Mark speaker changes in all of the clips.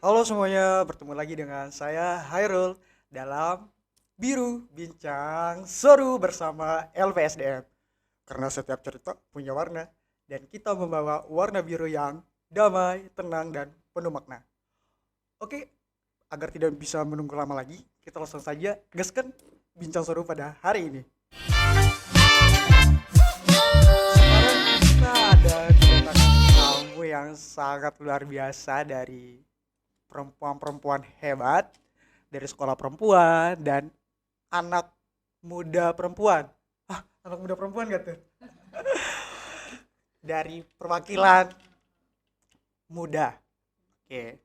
Speaker 1: Halo semuanya, bertemu lagi dengan saya Hairul dalam Biru Bincang Seru bersama LPSDM. Karena setiap cerita punya warna dan kita membawa warna biru yang damai, tenang, dan penuh makna. Oke, agar tidak bisa menunggu lama lagi, kita langsung saja gaskan bincang seru pada hari ini. Sekarang kita ada kedatangan tamu yang sangat luar biasa dari perempuan-perempuan hebat dari sekolah perempuan dan anak muda perempuan. Anak muda perempuan gak tuh? Dari perwakilan muda. Oke.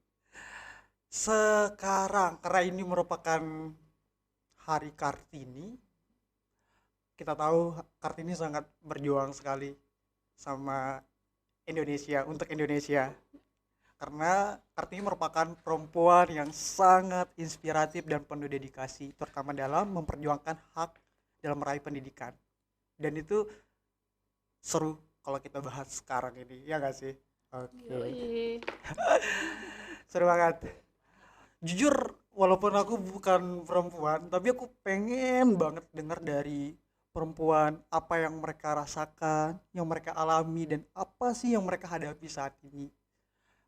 Speaker 1: Sekarang karena ini merupakan Hari Kartini, kita tahu Kartini sangat berjuang sekali sama Indonesia untuk Indonesia. Karena Kartini merupakan perempuan yang sangat inspiratif dan penuh dedikasi, terutama dalam memperjuangkan hak dalam meraih pendidikan. Dan itu seru kalau kita bahas sekarang ini, ya nggak sih? Oke,
Speaker 2: Yoi.
Speaker 1: seru banget. Jujur, walaupun aku bukan perempuan, tapi aku pengen banget dengar dari perempuan apa yang mereka rasakan, yang mereka alami, dan apa sih yang mereka hadapi saat ini.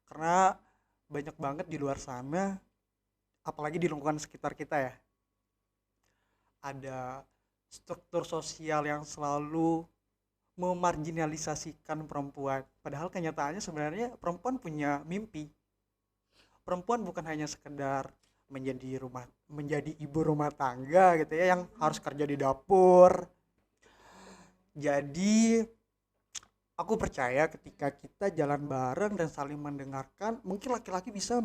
Speaker 1: Karena banyak banget di luar sana, apalagi di lingkungan sekitar kita ya, ada struktur sosial yang selalu memarginalisasikan perempuan. Padahal kenyataannya sebenarnya perempuan punya mimpi. Perempuan bukan hanya sekedar menjadi ibu rumah tangga gitu ya yang harus kerja di dapur. Jadi aku percaya ketika kita jalan bareng dan saling mendengarkan, mungkin laki-laki bisa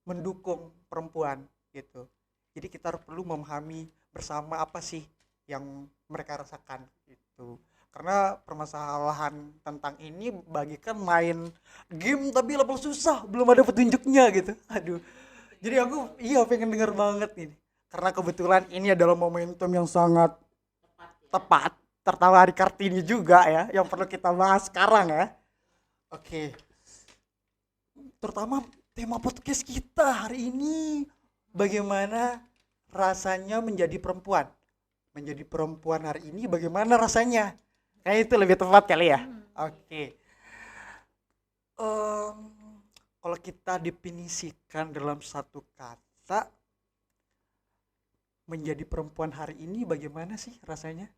Speaker 1: mendukung perempuan gitu. Jadi kita perlu memahami bersama apa sih yang mereka rasakan gitu. Karena permasalahan tentang ini bagikan main game tapi level susah, belum ada petunjuknya gitu. Aduh. Jadi aku iya pengen denger banget ini. Karena kebetulan ini adalah momentum yang sangat tepat, tertawa Hari Kartini juga ya, yang perlu kita bahas sekarang ya. Oke, terutama tema podcast kita hari ini, bagaimana rasanya menjadi perempuan. Menjadi perempuan hari ini bagaimana rasanya? Kayak itu lebih tepat kali ya. Oke. Em, Kalau kita definisikan dalam satu kata, menjadi perempuan hari ini bagaimana sih rasanya?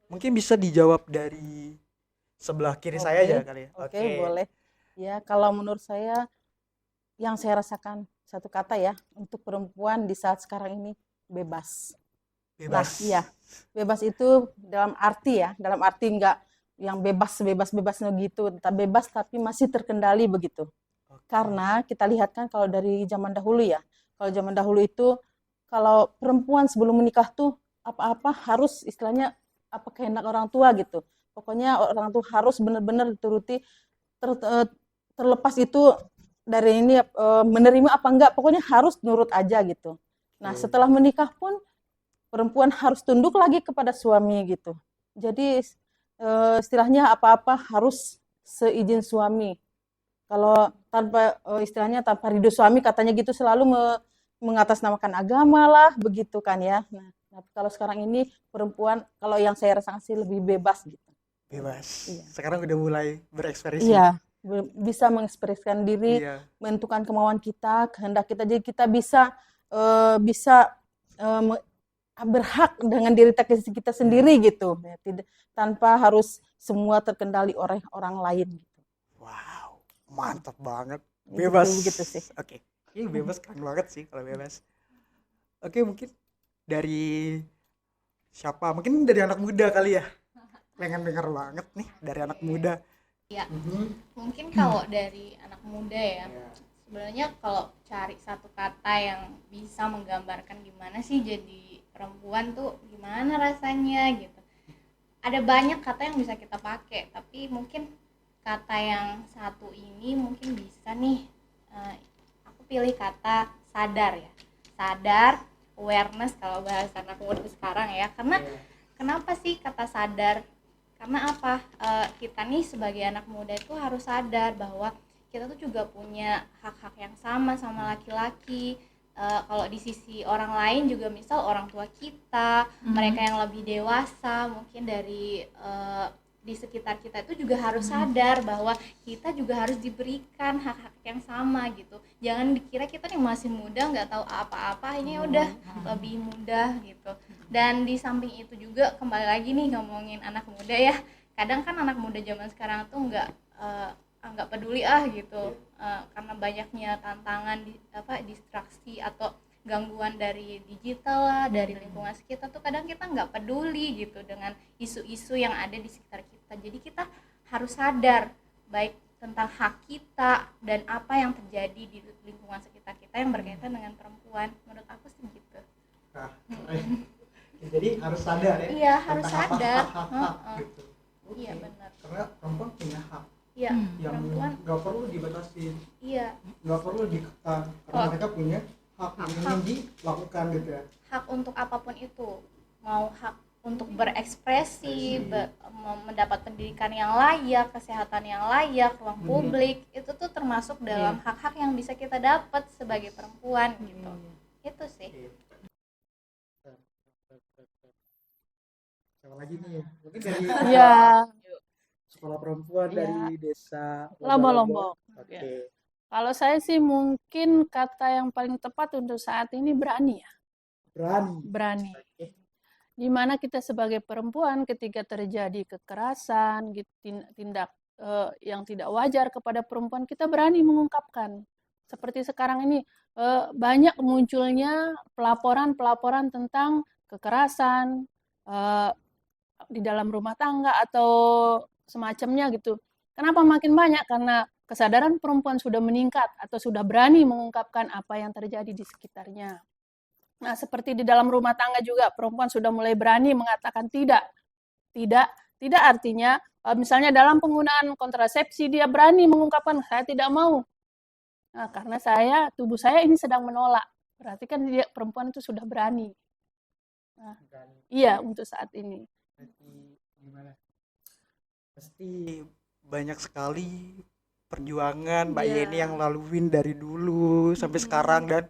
Speaker 1: Mungkin bisa dijawab dari sebelah kiri saya
Speaker 2: Oke,
Speaker 1: aja kali ya.
Speaker 2: oke,
Speaker 1: Oke,
Speaker 2: boleh. Ya, kalau menurut saya yang saya rasakan satu kata ya, untuk perempuan di saat sekarang ini bebas. Nah,
Speaker 1: bebas.
Speaker 2: iya, bebas itu dalam arti ya, dalam arti enggak yang bebas sebebas-bebasnya gitu, tetap bebas tapi masih terkendali begitu.
Speaker 1: Oke.
Speaker 2: Karena kita lihat kan kalau dari zaman dahulu ya, kalau zaman dahulu itu kalau perempuan sebelum menikah tuh apa-apa harus istilahnya apa kehendak orang tua gitu. Pokoknya orang tua harus benar-benar dituruti terlepas itu dari ini menerima apa enggak, pokoknya harus nurut aja gitu. Nah,
Speaker 1: Oke.
Speaker 2: setelah menikah pun perempuan harus tunduk lagi kepada suami gitu. Jadi istilahnya apa-apa harus seizin suami. Kalau tanpa istilahnya tanpa ridho suami katanya gitu selalu mengatasnamakan agama lah begitu kan ya. Nah, tapi kalau sekarang ini perempuan kalau yang saya rasakan sih lebih bebas gitu.
Speaker 1: Bebas.
Speaker 2: Iya.
Speaker 1: Sekarang udah mulai berekspresi.
Speaker 2: Iya, bisa mengekspresikan diri,
Speaker 1: Iya.
Speaker 2: menentukan kemauan kita, kehendak kita. Jadi kita bisa eh, berhak dengan diri kita
Speaker 1: Iya.
Speaker 2: sendiri gitu. Ya, tidak tanpa harus semua terkendali oleh orang lain gitu.
Speaker 1: Wow, mantap banget.
Speaker 2: Ya, gitu
Speaker 1: Bebas.
Speaker 2: begitu sih.
Speaker 1: Oke. Ini bebas keren banget sih kalau bebas. Oke, mungkin dari siapa? Mungkin dari anak muda kali ya. Pengen denger banget nih dari anak muda.
Speaker 3: Ya,
Speaker 1: Mhm.
Speaker 3: mungkin kalau dari anak muda ya,
Speaker 1: Iya.
Speaker 3: sebenarnya kalau cari satu kata yang bisa menggambarkan gimana sih jadi perempuan tuh gimana rasanya gitu. Ada banyak kata yang bisa kita pakai, tapi mungkin kata yang satu ini mungkin bisa nih, eh, aku pilih kata sadar ya. Sadar, awareness kalau bahasa anak muda sekarang ya. Karena kenapa sih kata sadar? Karena apa? Kita nih sebagai anak muda itu harus sadar bahwa kita tuh juga punya hak-hak yang sama sama laki-laki. Kalau di sisi orang lain juga, misal orang tua kita, mereka yang lebih dewasa mungkin dari di sekitar kita itu juga harus sadar bahwa kita juga harus diberikan hak-hak yang sama gitu. Jangan dikira kita yang masih muda nggak tahu apa-apa, ini udah lebih mudah gitu. Dan di samping itu juga kembali lagi nih ngomongin anak muda ya, kadang kan anak muda zaman sekarang tuh nggak peduli gitu, karena banyaknya tantangan distraksi atau gangguan dari digital lah, dari lingkungan sekitar tuh kadang kita nggak peduli gitu dengan isu-isu yang ada di sekitar kita. Jadi kita harus sadar baik tentang hak kita dan apa yang terjadi di lingkungan sekitar kita yang berkaitan dengan perempuan. Menurut aku sih gitu.
Speaker 1: Nah, jadi harus sadar ya.
Speaker 3: Iya, harus
Speaker 1: tentang
Speaker 3: sadar.
Speaker 1: hak-hak gitu.
Speaker 3: Iya benar.
Speaker 1: Karena perempuan punya hak
Speaker 3: Iya,
Speaker 1: yang
Speaker 3: perempuan.
Speaker 1: nggak perlu dibatasin,
Speaker 3: Iya,
Speaker 1: nggak perlu dikekang, karena mereka punya hak yang ingin dilakukan gitu ya.
Speaker 3: hak untuk apapun itu, mau hak untuk berekspresi, mendapat pendidikan yang layak, kesehatan yang layak, ruang publik, itu tuh termasuk dalam hak-hak yang bisa kita dapat sebagai perempuan gitu. Itu sih.
Speaker 1: Siapa lagi nih? Mungkin dari
Speaker 2: Ya,
Speaker 1: sekolah perempuan
Speaker 2: Iya.
Speaker 1: dari desa
Speaker 2: Lombok.
Speaker 1: Oke.
Speaker 2: Kalau saya sih mungkin kata yang paling tepat untuk saat ini berani ya,
Speaker 1: Berani.
Speaker 2: berani.
Speaker 1: Oke.
Speaker 2: Dimana kita sebagai perempuan ketika terjadi kekerasan, tindak yang tidak wajar kepada perempuan, kita berani mengungkapkan. Seperti sekarang ini banyak munculnya pelaporan-pelaporan tentang kekerasan di dalam rumah tangga atau semacamnya gitu. Kenapa makin banyak? Karena kesadaran perempuan sudah meningkat atau sudah berani mengungkapkan apa yang terjadi di sekitarnya. Nah, seperti di dalam rumah tangga juga perempuan sudah mulai berani mengatakan tidak. Tidak artinya misalnya dalam penggunaan kontrasepsi dia berani mengungkapkan saya tidak mau. Nah, karena tubuh saya ini sedang menolak. Berarti kan dia perempuan itu sudah berani. Nah, iya untuk saat ini.
Speaker 1: Gimana? Pasti banyak sekali perjuangan Mbak Yeni yang laluin dari dulu sampai sekarang, dan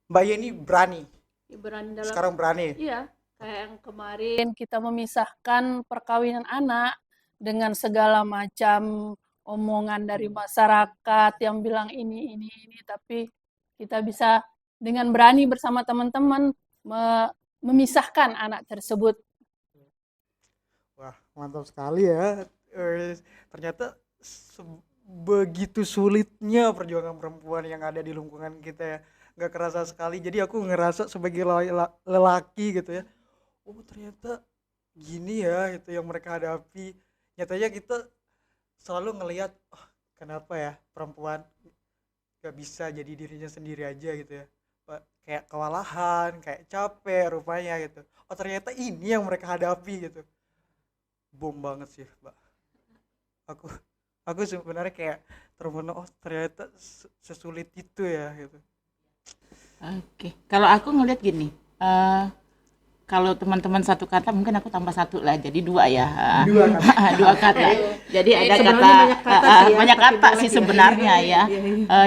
Speaker 1: Mbak Yeni berani.
Speaker 2: Berani dalam
Speaker 1: Sekarang berani.
Speaker 2: Iya, kayak yang kemarin kita memisahkan perkawinan anak dengan segala macam omongan dari masyarakat yang bilang ini, tapi kita bisa dengan berani bersama teman-teman memisahkan anak tersebut.
Speaker 1: Wah, mantap sekali ya. Ternyata begitu sulitnya perjuangan perempuan yang ada di lingkungan kita ya. Nggak kerasa sekali. Jadi aku ngerasa sebagai lelaki gitu ya, oh ternyata gini ya itu yang mereka hadapi. Nyatanya kita selalu ngelihat, oh, kenapa ya perempuan nggak bisa jadi dirinya sendiri aja gitu ya, kayak kewalahan, kayak capek rupanya gitu. Oh ternyata ini yang mereka hadapi gitu. Bom banget sih Mbak. Aku sebenarnya kayak termenung, oh ternyata sesulit itu ya gitu.
Speaker 4: Oke, kalau aku ngeliat gini, kalau teman-teman satu kata mungkin aku tambah satu lah, jadi dua ya. Dua kata. Jadi ada kata banyak kata sih sebenarnya ya.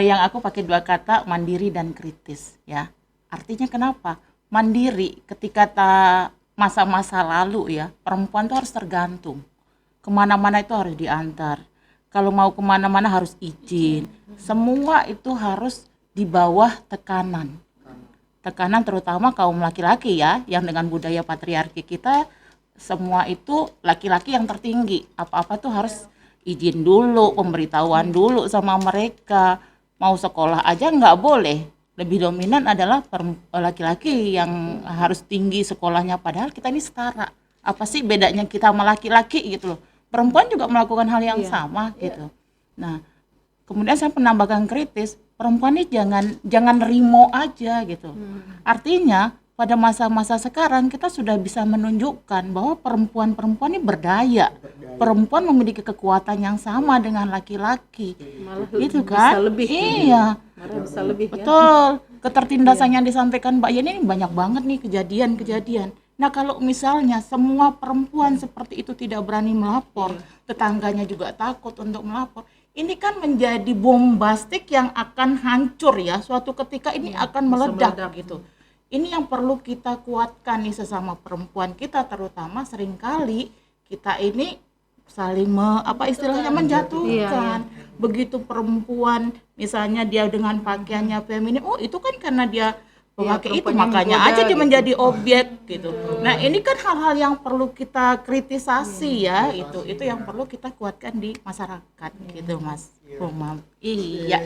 Speaker 4: Yang aku pakai dua kata, mandiri dan kritis ya. Artinya kenapa? Mandiri ketika masa-masa lalu ya, perempuan tuh harus tergantung. Kemana-mana itu harus diantar. Kalau mau kemana-mana harus izin. Semua itu harus di bawah tekanan terutama kaum laki-laki ya, yang dengan budaya patriarki kita semua itu laki-laki yang tertinggi, apa-apa tuh harus izin dulu, pemberitahuan dulu sama mereka. Mau sekolah aja nggak boleh, lebih dominan adalah laki-laki yang harus tinggi sekolahnya, padahal kita ini setara. Apa sih bedanya kita sama laki-laki gitu loh? Perempuan juga melakukan hal yang sama gitu. Nah, kemudian saya menambahkan kritis, perempuan ini jangan rimo aja gitu. Artinya pada masa-masa sekarang kita sudah bisa menunjukkan bahwa perempuan-perempuan ini berdaya. Perempuan memiliki kekuatan yang sama dengan laki-laki. Itu kan?
Speaker 2: Bisa lebih.
Speaker 4: Iya.
Speaker 2: Bisa lebih
Speaker 4: Betul. Ketertindasan yang disampaikan Mbak Yeni ini banyak banget nih kejadian-kejadian. Nah, kalau misalnya semua perempuan seperti itu tidak berani melapor, tetangganya juga takut untuk melapor, ini kan menjadi bombastik yang akan hancur ya, suatu ketika ini akan meledak gitu. Ini yang perlu kita kuatkan nih sesama perempuan kita, terutama seringkali kita ini saling apa istilahnya menjatuhkan. Begitu perempuan misalnya dia dengan pakaiannya feminim, oh itu kan karena dia memakai itu makanya aja dia menjadi objek gitu. Nah ini kan hal-hal yang perlu kita kritisasi ya, itu yang perlu kita kuatkan di masyarakat gitu Mas Umam. Iya,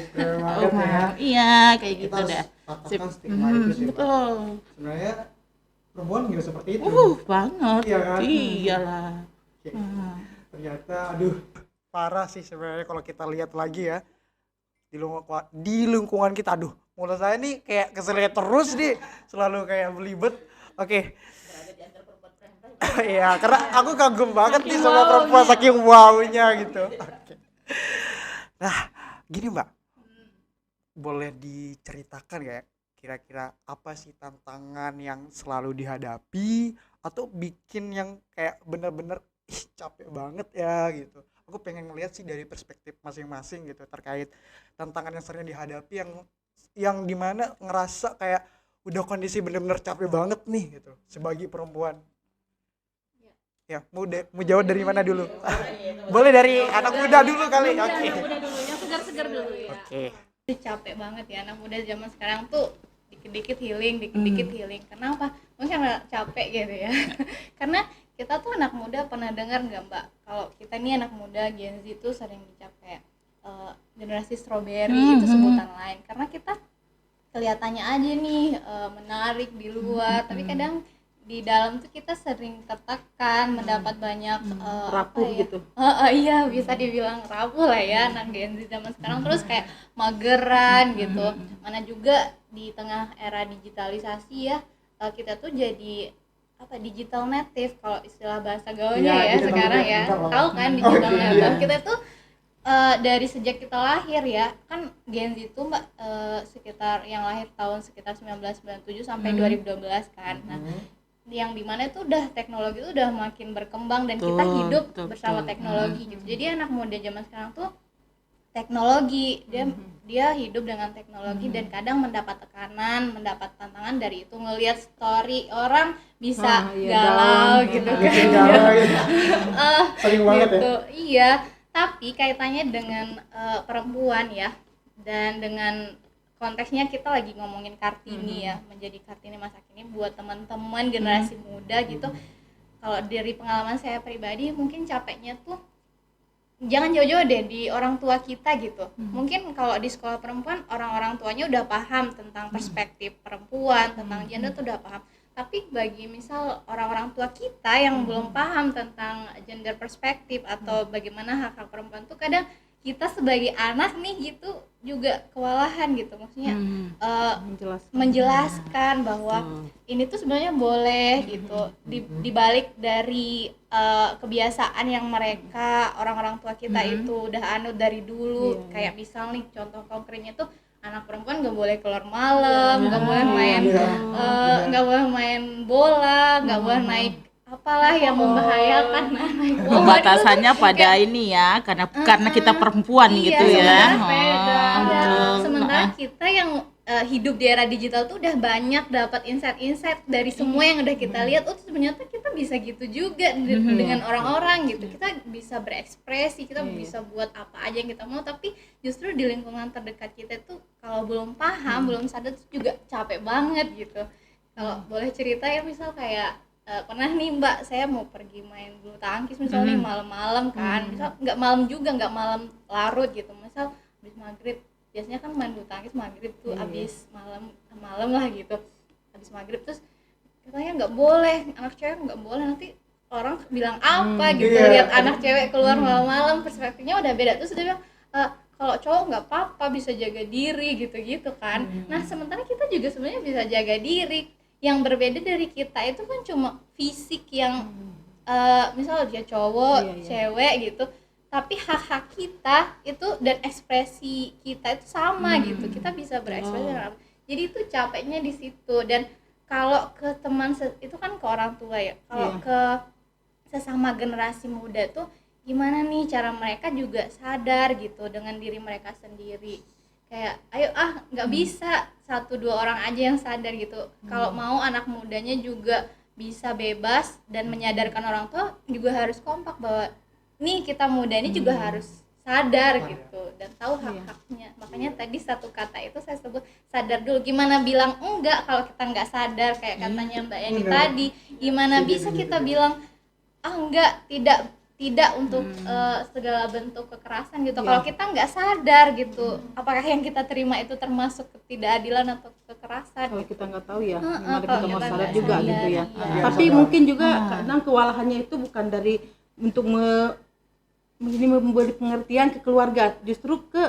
Speaker 4: Umam, iya kayak gitu deh.
Speaker 1: Patahkan stigma itu sih, Pak.
Speaker 4: Betul.
Speaker 1: Sebenarnya perempuan juga seperti itu.
Speaker 4: Banget.
Speaker 1: Iya kan?
Speaker 4: Iyalah.
Speaker 1: Oke. Ternyata aduh parah sih sebenarnya kalau kita lihat lagi ya di lingkungan kita. Aduh, mulut saya nih kayak keselnya terus nih, selalu kayak belibet. Oke. Iya, karena aku kagum banget nih sama perempuan saking wownya gitu. Oke. Nah, gini Mbak, boleh diceritakan ya kira-kira apa sih tantangan yang selalu dihadapi atau bikin yang kayak bener-bener capek banget ya gitu. Aku pengen ngeliat sih dari perspektif masing-masing gitu terkait tantangan yang sering dihadapi yang dimana ngerasa kayak udah kondisi bener-bener capek banget nih gitu sebagai perempuan. Ya, mau jawab dari mana dulu? Boleh dari anak muda dulu kali. Oke.
Speaker 3: Yang segar-segar dulu ya.
Speaker 1: Oke.
Speaker 3: Capek banget ya anak muda zaman sekarang tuh dikit-dikit healing kenapa? Mungkin karena capek gitu ya. Karena kita tuh anak muda pernah dengar nggak Mbak kalau kita nih anak muda Gen Z tuh sering dicap kayak generasi strawberry itu sebutan lain karena kita kelihatannya aja nih menarik di luar tapi kadang di dalam tuh kita sering tertekan mendapat banyak
Speaker 2: Rapuh
Speaker 3: apa ya?
Speaker 2: gitu.
Speaker 3: Iya bisa dibilang rapuh lah ya anak Gen Z zaman sekarang terus kayak mageran gitu mana juga di tengah era digitalisasi ya kita tuh jadi apa digital native kalau istilah bahasa gaulnya ya sekarang ya tahu kan digital native kita tuh dari sejak kita lahir ya kan Gen Z itu Mbak sekitar yang lahir tahun sekitar 1997 sampai 2012 kan nah yang dimana itu udah teknologi itu udah makin berkembang dan kita hidup bersama teknologi gitu jadi anak muda zaman sekarang tuh teknologi dia hidup dengan teknologi dan kadang mendapat tekanan mendapat tantangan dari itu ngelihat story orang bisa galau gitu kan
Speaker 1: Sering banget
Speaker 3: gitu.
Speaker 1: ya.
Speaker 3: Iya tapi kaitannya dengan perempuan ya dan dengan konteksnya kita lagi ngomongin Kartini ya menjadi Kartini masa kini buat teman-teman generasi muda gitu kalau dari pengalaman saya pribadi mungkin capeknya tuh jangan jauh-jauh deh di orang tua kita gitu mungkin kalau di sekolah perempuan orang-orang tuanya udah paham tentang perspektif perempuan tentang gender tuh udah paham tapi bagi misal orang-orang tua kita yang belum paham tentang gender perspektif atau bagaimana hak-hak perempuan tuh kadang kita sebagai anak nih gitu juga kewalahan gitu maksudnya menjelaskan bahwa ini tuh sebenarnya boleh gitu dibalik dari kebiasaan yang mereka orang-orang tua kita itu udah anut dari dulu kayak misal nih contoh konkretnya tuh anak perempuan nggak boleh keluar malam nggak boleh main nggak boleh main bola nggak boleh naik apalah yang membahayakan naik bola
Speaker 4: Pembatasannya pada ini ya karena kita perempuan gitu ya.
Speaker 3: Sementara kita yang hidup di era digital tuh udah banyak dapat insight-insight dari semua yang udah kita lihat oh ternyata kita bisa gitu juga dengan orang-orang gitu kita bisa berekspresi kita bisa buat apa aja yang kita mau tapi justru di lingkungan terdekat kita tuh kalau belum paham belum sadar tuh juga capek banget gitu kalau boleh cerita ya misal kayak pernah nih Mbak saya mau pergi main bulu tangkis misalnya malam-malam kan misal nggak malam juga nggak malam larut gitu misal habis maghrib biasanya kan main bulu tangkis maghrib tuh habis malam lah gitu habis maghrib terus katanya nggak boleh anak cewek nggak boleh nanti orang bilang apa gitu lihat anak cewek keluar malam-malam perspektifnya udah beda terus dia bilang kalau cowok nggak apa-apa bisa jaga diri gitu-gitu kan nah sementara kita juga sebenarnya bisa jaga diri yang berbeda dari kita itu kan cuma fisik yang misal dia cowok cewek gitu tapi hak-hak kita itu dan ekspresi kita itu sama gitu kita bisa berekspresi jadi itu capeknya di situ dan kalau ke teman itu kan ke orang tua ya kalau ke sesama generasi muda tuh gimana nih cara mereka juga sadar gitu dengan diri mereka sendiri. Kayak ayo nggak bisa 1-2 orang aja yang sadar gitu. Kalau mau anak mudanya juga bisa bebas dan menyadarkan orang tua juga harus kompak bahwa nih kita muda ini juga harus sadar gitu dan tahu hak-haknya. Makanya tadi satu kata itu saya sebut sadar dulu. Gimana bilang enggak kalau kita nggak sadar, kayak katanya Mbak Yani tadi. Gimana bisa kita bilang enggak, tidak untuk segala bentuk kekerasan gitu. Kalau kita nggak sadar gitu, apakah yang kita terima itu termasuk ketidakadilan atau kekerasan?
Speaker 2: Kalau kita nggak tahu ya,
Speaker 3: kalau
Speaker 2: gimana kita mau
Speaker 3: kita
Speaker 2: sadar
Speaker 3: nggak
Speaker 2: juga
Speaker 3: sadar,
Speaker 2: gitu ya.
Speaker 3: iya.
Speaker 2: Tapi mungkin juga kadang kewalahannya itu bukan dari untuk ini memberi pengertian ke keluarga, justru ke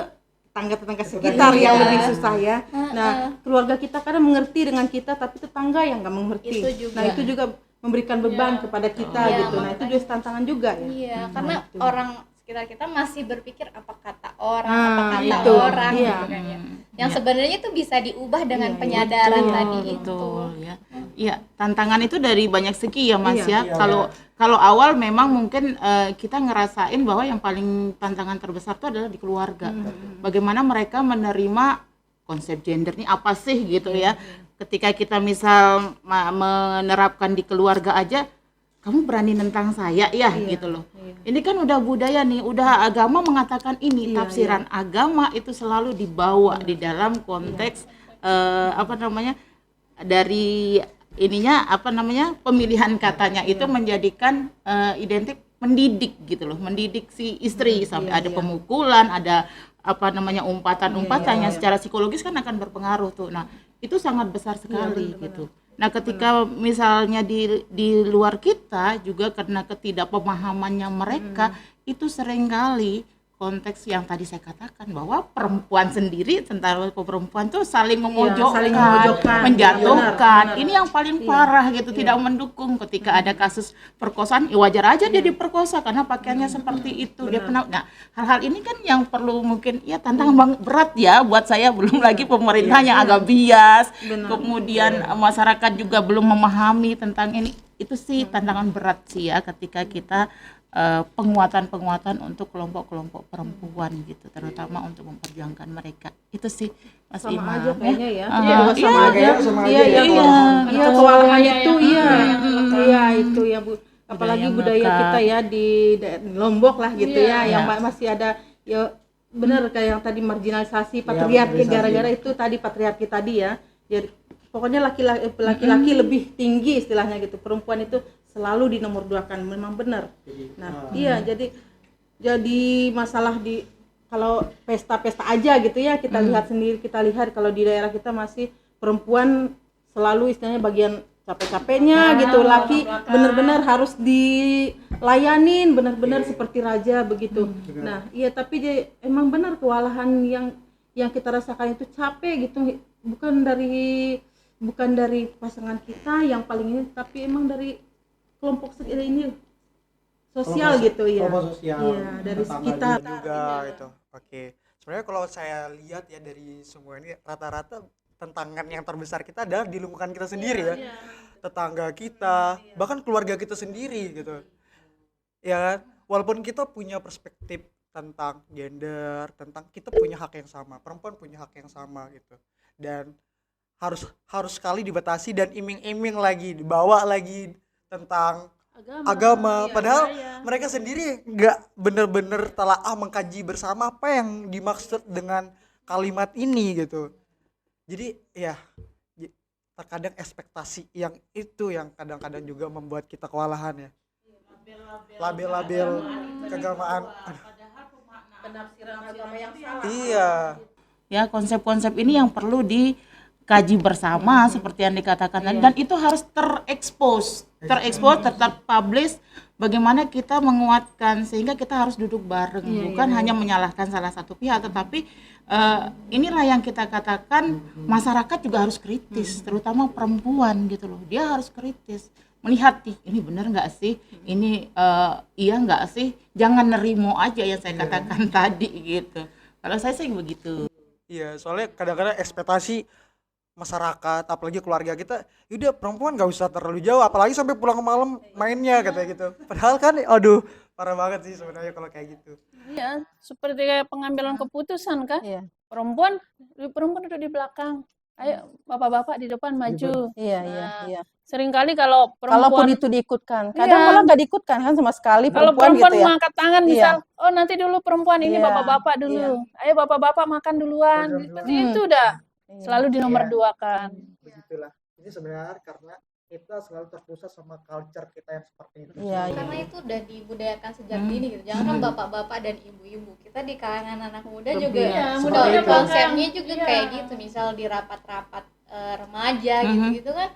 Speaker 2: tetangga-tetangga sekitar yang lebih susah ya. Nah, keluarga kita kadang mengerti dengan kita, tapi tetangga yang nggak mengerti.
Speaker 3: Itu juga.
Speaker 2: Nah, itu juga memberikan beban kepada kita gitu. Nah, itu juga tantangan juga ya.
Speaker 3: Iya, karena orang sekitar kita masih berpikir apa kata orang,
Speaker 2: Ah,
Speaker 3: apa kata
Speaker 2: itu.
Speaker 3: orang
Speaker 2: Iya.
Speaker 3: gitu kan ya. Yang sebenarnya itu bisa diubah dengan penyadaran tadi itu.
Speaker 4: Betul ya. Iya, tantangan itu dari banyak segi ya Mas
Speaker 2: Iya.
Speaker 4: ya. Kalau awal memang mungkin kita ngerasain bahwa yang paling tantangan terbesar itu adalah di keluarga. Bagaimana mereka menerima konsep gender ini apa sih gitu ya. Ketika kita misal menerapkan di keluarga aja, kamu berani nentang saya ya gitu loh. Ini kan udah budaya nih, udah agama mengatakan ini. Tafsiran agama itu selalu dibawa di dalam konteks dari ininya pemilihan katanya itu menjadikan identik mendidik gitu loh, mendidik si istri sampai ada pemukulan, ada umpatan-umpatan yang secara psikologis kan akan berpengaruh tuh. Nah, itu sangat besar sekali gitu. Nah, ketika misalnya di luar kita juga karena ketidakpemahamannya mereka itu seringkali konteks yang tadi saya katakan bahwa perempuan sendiri, tentara perempuan tuh saling memojokkan, menjatuhkan. Ini yang paling parah gitu, tidak mendukung. Ketika ada kasus perkosaan, ya wajar aja dia diperkosa karena pakaiannya seperti itu. Dia pernah. Nah, hal-hal ini kan yang perlu mungkin ya tantangan berat ya buat saya, belum lagi pemerintahnya agak bias. Kemudian masyarakat juga belum memahami tentang ini. Itu sih tantangan berat sih ya ketika kita penguatan untuk kelompok-kelompok perempuan gitu, terutama untuk memperjuangkan mereka. Itu sih Mas
Speaker 2: Sama
Speaker 4: Imam
Speaker 2: aja kayaknya ya.
Speaker 1: sama aja
Speaker 2: Iya,
Speaker 1: ya.
Speaker 2: kewalahan itu itu ya Bu. Apalagi budaya kita ya di Lombok lah gitu ya, yang masih ada ya benar kayak yang tadi marginalisasi patriarki, gara-gara itu tadi patriarki tadi ya. Jadi pokoknya laki-laki lebih tinggi istilahnya gitu. Perempuan itu selalu dinomorduakan, memang benar. Nah, jadi masalah kalau pesta-pesta aja gitu ya, kita lihat kalau di daerah kita masih perempuan selalu istilahnya bagian capek-capeknya gitu, laki benar-benar harus dilayanin benar-benar seperti raja begitu. Nah, iya tapi emang benar kewalahan yang kita rasakan itu capek gitu, bukan dari pasangan kita yang paling ini, tapi emang dari kelompok ini sosial gitu ya.
Speaker 1: Kelompok sosial.
Speaker 2: Iya, dari sekitar
Speaker 1: juga gitu. Oke. Sebenarnya kalau saya lihat ya dari semua ini rata-rata tantangan yang terbesar kita adalah di lingkungan kita sendiri ya. Tetangga kita, bahkan keluarga kita sendiri gitu. Ya kan? Walaupun kita punya perspektif tentang gender, tentang kita punya hak yang sama, perempuan punya hak yang sama gitu. Dan harus sekali dibatasi dan iming-iming lagi, dibawa lagi tentang agama. Padahal mereka sendiri nggak bener-bener telaah mengkaji bersama apa yang dimaksud dengan kalimat ini gitu. Jadi ya terkadang ekspektasi yang itu yang kadang-kadang juga membuat kita kewalahan ya. Label-label keagamaan.
Speaker 2: penafsiran agama yang salah.
Speaker 1: Iya.
Speaker 4: Ya, konsep-konsep ini yang perlu dikaji bersama seperti yang dikatakan tadi, dan itu harus terekspos, terpublish. Bagaimana kita menguatkan sehingga kita harus duduk bareng, bukan hanya menyalahkan salah satu pihak, tetapi inilah yang kita katakan masyarakat juga harus kritis, terutama perempuan gitu loh. Dia harus kritis, melihat ini benar nggak sih, ini iya nggak sih, jangan nerimo aja yang saya katakan tadi gitu. Kalau saya sih begitu.
Speaker 1: Iya, soalnya kadang-kadang ekspektasi masyarakat, apalagi keluarga kita, yaudah perempuan nggak usah terlalu jauh, apalagi sampai pulang malam mainnya katanya gitu. Padahal kan, aduh, Parah banget sih sebenarnya kalau kayak gitu.
Speaker 5: Iya, seperti kayak pengambilan keputusan kan.
Speaker 2: Iya,
Speaker 5: Perempuan duduk di belakang. Ayo bapak-bapak di depan maju.
Speaker 2: iya,
Speaker 5: Nah,
Speaker 2: iya.
Speaker 5: seringkali kalau
Speaker 2: Kalaupun
Speaker 5: perempuan
Speaker 2: itu diikutkan, kadang
Speaker 5: Iya.
Speaker 2: malah nggak diikutkan kan sama sekali
Speaker 5: kalau
Speaker 2: perempuan
Speaker 5: perempuan
Speaker 2: gitu ya.
Speaker 5: mengangkat tangan
Speaker 2: Iya.
Speaker 5: misal, oh nanti dulu perempuan ini
Speaker 2: Iya,
Speaker 5: bapak-bapak dulu. Ayo bapak-bapak makan duluan. Seperti itu udah
Speaker 2: Iya.
Speaker 5: selalu di nomor
Speaker 1: Iya.
Speaker 5: dua kan.
Speaker 1: Begitulah. Ini sebenarnya karena kita selalu terpusat sama culture kita yang seperti itu.
Speaker 2: Iya, iya.
Speaker 3: Karena itu udah dibudayakan sejak dini gitu. Jangan kan bapak-bapak dan ibu-ibu. Kita di kalangan anak muda juga
Speaker 5: Iya,
Speaker 3: mudanya
Speaker 5: muda
Speaker 3: konsepnya juga
Speaker 5: Iya.
Speaker 3: kayak gitu. Misal di rapat-rapat remaja gitu-gitu kan.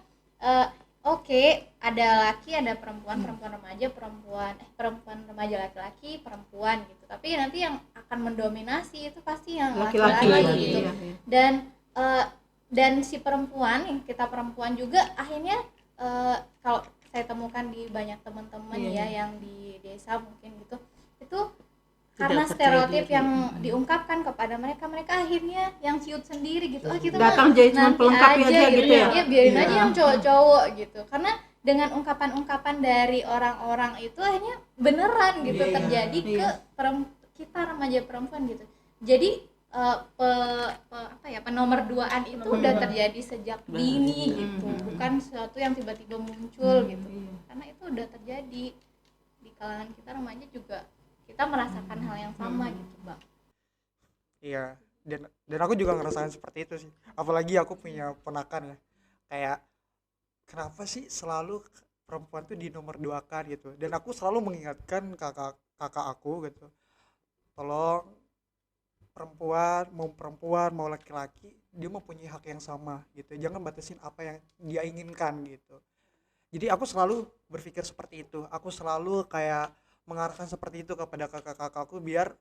Speaker 3: Oke, ada laki, ada perempuan, perempuan remaja, perempuan remaja laki-laki, perempuan gitu. Tapi nanti yang akan mendominasi itu pasti yang laki-laki gitu. Dan si perempuan, yang kita perempuan juga akhirnya kalau saya temukan di banyak teman-teman ya yang di desa mungkin gitu, itu karena stereotip yang diungkapkan kepada mereka akhirnya yang ciut sendiri gitu. Kita
Speaker 6: datang jadi cuma
Speaker 3: nanti
Speaker 6: pelengkapi aja gitu ya.
Speaker 3: Iya, biarin aja yang cowok-cowok gitu. Karena dengan ungkapan-ungkapan dari orang-orang itu akhirnya beneran gitu terjadi ke kita remaja perempuan gitu. Jadi penomor duaan itu udah terjadi sejak dini gitu, bukan sesuatu yang tiba-tiba muncul gitu, karena itu udah terjadi di kalangan kita remaja juga, kita merasakan hal yang sama gitu bang.
Speaker 1: Iya, dan aku juga ngerasain seperti itu sih. Apalagi aku punya ponakan ya, kayak kenapa sih selalu perempuan tuh di nomor duakan gitu. Dan aku selalu mengingatkan kakak aku gitu, tolong perempuan mau laki-laki dia mempunyai hak yang sama gitu, jangan batasin apa yang dia inginkan gitu. Jadi aku selalu berpikir seperti itu, aku selalu kayak mengarahkan seperti itu kepada kakak-kakakku biar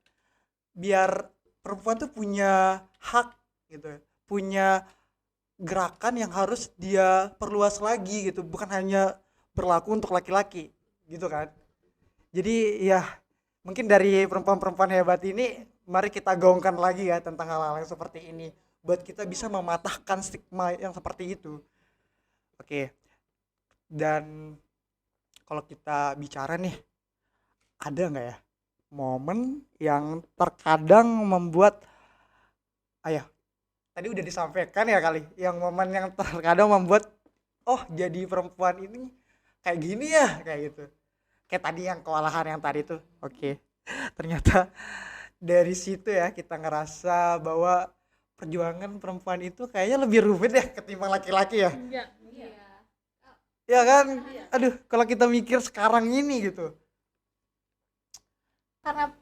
Speaker 1: perempuan tuh punya hak gitu, punya gerakan yang harus dia perluas lagi gitu, bukan hanya berlaku untuk laki-laki gitu kan. Jadi ya mungkin dari perempuan-perempuan hebat ini mari kita gaungkan lagi ya tentang hal-hal yang seperti ini buat kita bisa mematahkan stigma yang seperti itu. Oke. Dan kalau kita bicara nih, ada nggak ya momen yang terkadang membuat tadi udah disampaikan ya kali, yang momen yang terkadang membuat jadi perempuan ini kayak gini ya, kayak gitu. Kayak tadi yang kewalahan yang tadi tuh. Oke. Ternyata dari situ ya kita ngerasa bahwa perjuangan perempuan itu kayaknya lebih rumit ya ketimbang laki-laki ya. Ya kan? Aduh, kalau kita mikir sekarang ini gitu.
Speaker 3: Karena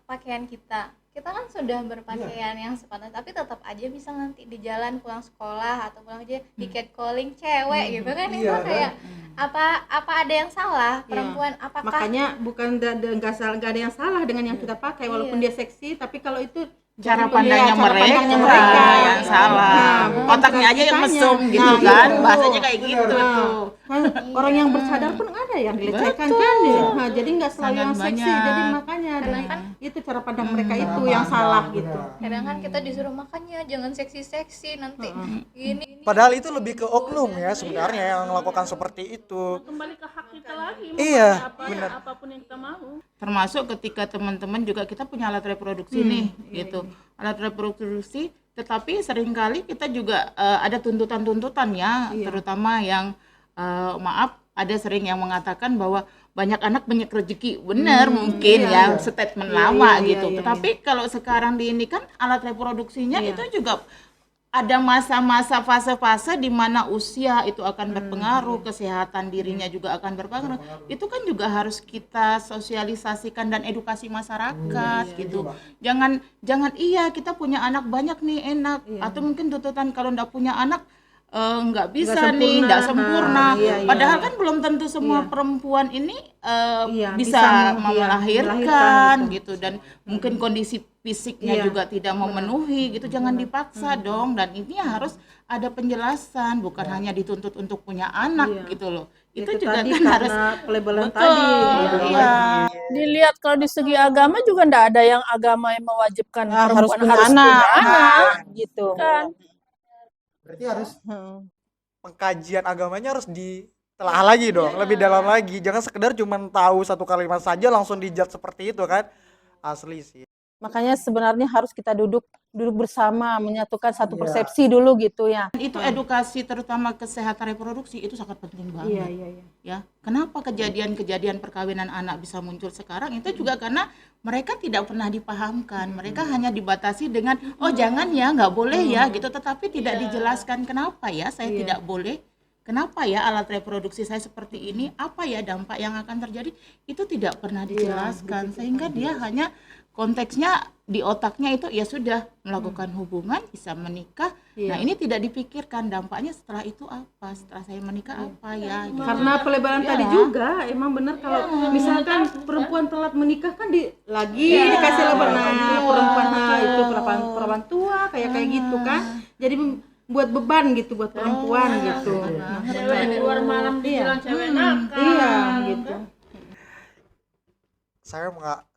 Speaker 3: pakaian kita kan sudah berpakaian yang sepadan, tapi tetap aja bisa nanti di jalan pulang sekolah atau pulang aja di catcalling cewek gitu kan. Itu kayak apa ada yang salah perempuan? Apakah
Speaker 6: Makanya bukan nggak ada yang salah dengan yang kita pakai walaupun dia seksi, tapi kalau itu
Speaker 4: cara
Speaker 6: dari
Speaker 4: pandangnya
Speaker 6: cara pandangnya
Speaker 4: mereka yang salah.
Speaker 6: bukan
Speaker 4: Otaknya aja yang
Speaker 6: kitanya.
Speaker 4: mesum gitu
Speaker 6: Nah,
Speaker 4: kan,
Speaker 6: itu.
Speaker 4: bahasanya kayak gitu
Speaker 6: Nah,
Speaker 4: tuh.
Speaker 6: kan orang yang bersadar pun ada yang dilecehkan kan ya. Nah, jadi nggak selalu
Speaker 4: Sangat
Speaker 6: yang seksi,
Speaker 4: banyak.
Speaker 6: jadi makanya
Speaker 3: Karena kan
Speaker 6: itu cara pandang mereka itu yang salah gitu.
Speaker 3: kadang kan kita disuruh makanya jangan seksi-seksi nanti gini.
Speaker 1: Padahal itu lebih ke oknum ya sebenarnya yang melakukan seperti itu.
Speaker 5: Kembali ke hak kita lagi.
Speaker 1: Iya,
Speaker 5: Benar. Apapun yang kita mau.
Speaker 4: Termasuk ketika teman-teman juga kita punya alat reproduksi nih gitu. Alat reproduksi, tetapi seringkali kita juga ada tuntutan-tuntutan ya, terutama yang maaf ada sering yang mengatakan bahwa banyak anak banyak rezeki. Benar mungkin ya statement lama gitu. Tetapi kalau sekarang di ini kan alat reproduksinya itu juga ada masa-masa fase-fase di mana usia itu akan berpengaruh, kesehatan dirinya juga akan berpengaruh. Itu kan juga harus kita sosialisasikan dan edukasi masyarakat gitu. Jangan iya kita punya anak banyak nih enak, atau mungkin tuntutan kalau enggak punya anak nggak bisa nih, nggak sempurna. Padahal kan belum tentu semua perempuan ini bisa melahirkan gitu, dan mungkin kondisi fisiknya juga tidak memenuhi gitu. Jangan dipaksa dong, dan ini harus ada penjelasan, bukan hanya dituntut untuk punya anak gitu loh. Itu juga
Speaker 6: tadi
Speaker 4: kan harus
Speaker 6: karena pelabelan
Speaker 4: betul,
Speaker 6: tadi.
Speaker 4: iya.
Speaker 5: Dilihat kalau di segi agama juga ndak ada yang agama yang mewajibkan
Speaker 2: harus
Speaker 5: perempuan
Speaker 2: punya
Speaker 5: harus
Speaker 2: anak.
Speaker 5: punya anak
Speaker 2: Gitu.
Speaker 5: kan.
Speaker 1: Berarti harus pengkajian agamanya harus telah lagi dong, lebih dalam lagi. Jangan sekedar cuma tahu satu kalimat saja langsung dijudge seperti itu kan. Asli sih.
Speaker 2: Makanya sebenarnya harus kita duduk bersama, menyatukan satu
Speaker 1: Iya.
Speaker 2: persepsi dulu gitu ya.
Speaker 4: Itu edukasi terutama kesehatan reproduksi itu sangat penting banget.
Speaker 6: Iya.
Speaker 4: Ya, kenapa kejadian-kejadian perkawinan anak bisa muncul sekarang itu juga karena mereka tidak pernah dipahamkan. Mereka hanya dibatasi dengan oh jangan ya, nggak boleh ya gitu, tetapi tidak dijelaskan kenapa ya saya tidak boleh. Kenapa ya alat reproduksi saya seperti ini? Apa ya dampak yang akan terjadi? Itu tidak pernah dijelaskan sehingga dia hanya konteksnya di otaknya itu ya sudah melakukan hubungan, bisa menikah. Nah, ini tidak dipikirkan dampaknya setelah itu apa? Setelah saya menikah apa ya? Gitu.
Speaker 6: Karena pelebaran tadi juga emang benar kalau misalkan perempuan telat menikah kan dikasih lebar perempuan itu perempuan tua kayak gitu kan. Jadi buat beban gitu buat perempuan gitu.
Speaker 5: Cewek keluar malam dibilang cewek nakal.
Speaker 6: Iya gitu.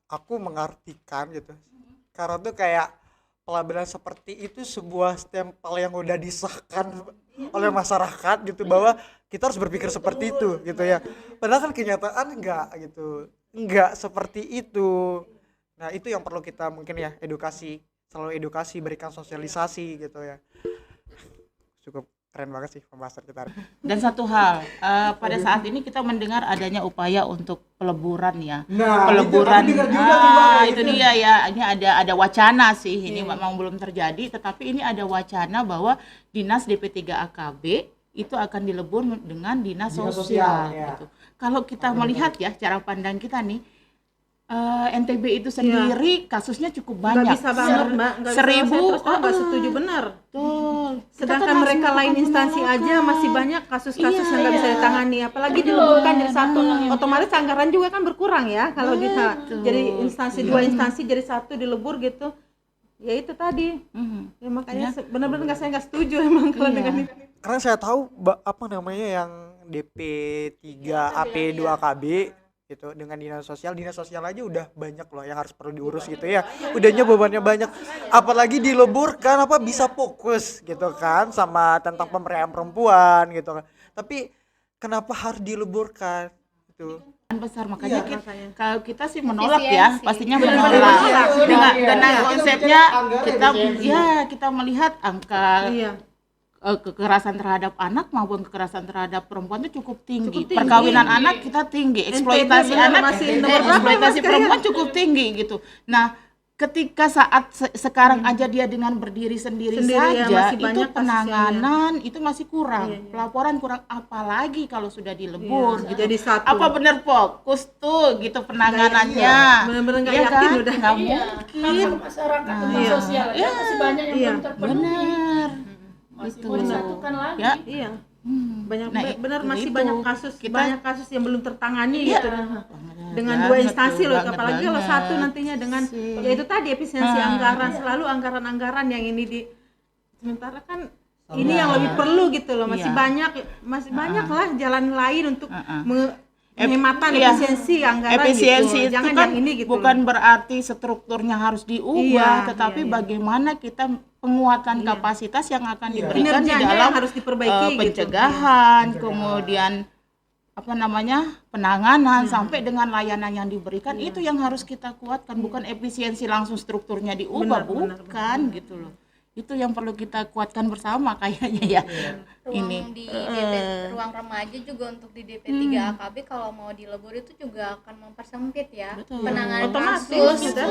Speaker 1: Aku mengartikan gitu, karena tuh kayak pelabelan seperti itu sebuah stempel yang udah disahkan oleh masyarakat gitu, bahwa kita harus berpikir seperti itu gitu ya, padahal kan kenyataan enggak seperti itu. Nah itu yang perlu kita mungkin ya selalu edukasi, berikan sosialisasi gitu ya. Cukup keren banget sih pembahasan kita.
Speaker 4: Dan satu hal, pada saat ini kita mendengar adanya upaya untuk peleburan ya.
Speaker 1: Nah,
Speaker 4: Peleburan,
Speaker 1: itu aku dengar juga tuh, Mbak,
Speaker 4: itu
Speaker 1: gitu.
Speaker 4: dia ya. Ini ada wacana sih, ini memang belum terjadi, tetapi ini ada wacana bahwa Dinas DP3 AKB itu akan dilebur dengan Dinas Sosial.
Speaker 1: ya.
Speaker 4: Gitu. Kalau kita melihat ya, cara pandang kita nih, NTB itu sendiri kasusnya cukup banyak.
Speaker 6: Nggak bisa banget mbak, nggak bisa,
Speaker 4: 1000,
Speaker 6: saya terus terang nggak setuju benar.
Speaker 4: Betul. Kita
Speaker 6: Sedangkan
Speaker 4: kan
Speaker 6: mereka
Speaker 4: harus
Speaker 6: lain
Speaker 4: melakukan
Speaker 6: instansi aja
Speaker 4: penolakan.
Speaker 6: masih banyak kasus-kasus yang nggak bisa ditangani, apalagi dileburkan jadi satu, otomatis anggaran juga kan berkurang ya kalau kita jadi instansi dua instansi jadi satu dilebur gitu, ya itu tadi. Ya makanya benar-benar saya nggak setuju emang kalau dengan itu.
Speaker 1: Karena saya tahu apa namanya yang DP3 AP2KB gitu, dengan dinas sosial aja udah banyak loh yang harus perlu diurus gitu ya, udahnya bebannya banyak, apalagi dileburkan bisa fokus gitu kan sama tentang pemberdayaan perempuan gitu kan, tapi kenapa harus dileburkan gitu.
Speaker 4: Besar, makanya
Speaker 1: Iya,
Speaker 4: kalau kita sih menolak ya,
Speaker 3: Efisiensi.
Speaker 4: pastinya
Speaker 6: Benar,
Speaker 4: menolak
Speaker 6: benar,
Speaker 4: dengan
Speaker 6: benar.
Speaker 4: konsepnya
Speaker 1: Anggaran
Speaker 4: kita melihat angka
Speaker 6: Iya.
Speaker 4: kekerasan terhadap anak maupun kekerasan terhadap perempuan itu cukup tinggi.
Speaker 6: Cukup tinggi.
Speaker 4: Perkawinan anak kita tinggi, eksploitasi
Speaker 6: benar,
Speaker 4: anak,
Speaker 6: masih nomor berapa
Speaker 4: eksploitasi
Speaker 6: Mas,
Speaker 4: perempuan cukup tinggi gitu. Nah, ketika saat sekarang aja dia dengan berdiri sendiri
Speaker 6: Sendiri, ya,
Speaker 4: saja,
Speaker 6: masih
Speaker 4: itu
Speaker 6: banyak
Speaker 4: penanganan itu masih kurang, pelaporan kurang, apalagi kalau sudah dilebur gitu.
Speaker 6: Jadi satu.
Speaker 4: Apa benar fokus tuh gitu penanganannya?
Speaker 6: Benar-benar nggak
Speaker 4: Iya
Speaker 6: yakin
Speaker 4: kan?
Speaker 6: udah.
Speaker 4: Nggak
Speaker 5: Iya,
Speaker 4: mungkin.
Speaker 5: hak masyarakat tentang
Speaker 6: Iya.
Speaker 5: sosial aja masih banyak yang
Speaker 6: Iya.
Speaker 5: belum terpenuhi.
Speaker 4: Benar.
Speaker 5: Masih
Speaker 4: Itu.
Speaker 5: mau disatukan lagi.
Speaker 4: Ya.
Speaker 6: Iya. Banyak
Speaker 4: Nah,
Speaker 6: benar
Speaker 4: itu
Speaker 6: masih
Speaker 4: itu.
Speaker 6: banyak kasus
Speaker 4: Kita-
Speaker 6: kasus yang belum tertangani
Speaker 4: Iya.
Speaker 6: gitu. Dengan
Speaker 4: Banget
Speaker 6: dua instansi
Speaker 4: tuh,
Speaker 6: loh,
Speaker 4: banget
Speaker 6: apalagi kalau
Speaker 4: banget.
Speaker 6: satu nantinya dengan ya itu tadi efisiensi anggaran, selalu anggaran-anggaran yang ini sementara kan ini yang lebih perlu gitu loh, masih
Speaker 4: Iya.
Speaker 6: banyak lah jalan lain untuk penghematan
Speaker 4: Iya.
Speaker 6: efisiensi anggaran
Speaker 4: Efisiensi
Speaker 6: gitu.
Speaker 4: itu
Speaker 6: Jangan
Speaker 4: kan
Speaker 6: yang ini gitu.
Speaker 4: bukan berarti strukturnya harus diubah,
Speaker 6: Iya,
Speaker 4: tetapi
Speaker 6: iya.
Speaker 4: bagaimana kita penguatan kapasitas yang akan diberikan di
Speaker 6: Kinerjanya
Speaker 4: dalam
Speaker 6: yang harus diperbaiki gitu.
Speaker 4: pencegahan, kemudian penanganan sampai dengan layanan yang diberikan, itu yang harus kita kuatkan, bukan efisiensi langsung strukturnya diubah, bukan gitu loh. Itu yang perlu kita kuatkan bersama kayaknya ya.
Speaker 3: Ruang di ruang remaja juga untuk di DP3 AKB kalau mau dilebur itu juga akan mempersempit ya.
Speaker 4: Betul.
Speaker 3: Penanganan
Speaker 6: Otomatis,
Speaker 3: kasus,
Speaker 6: sudah.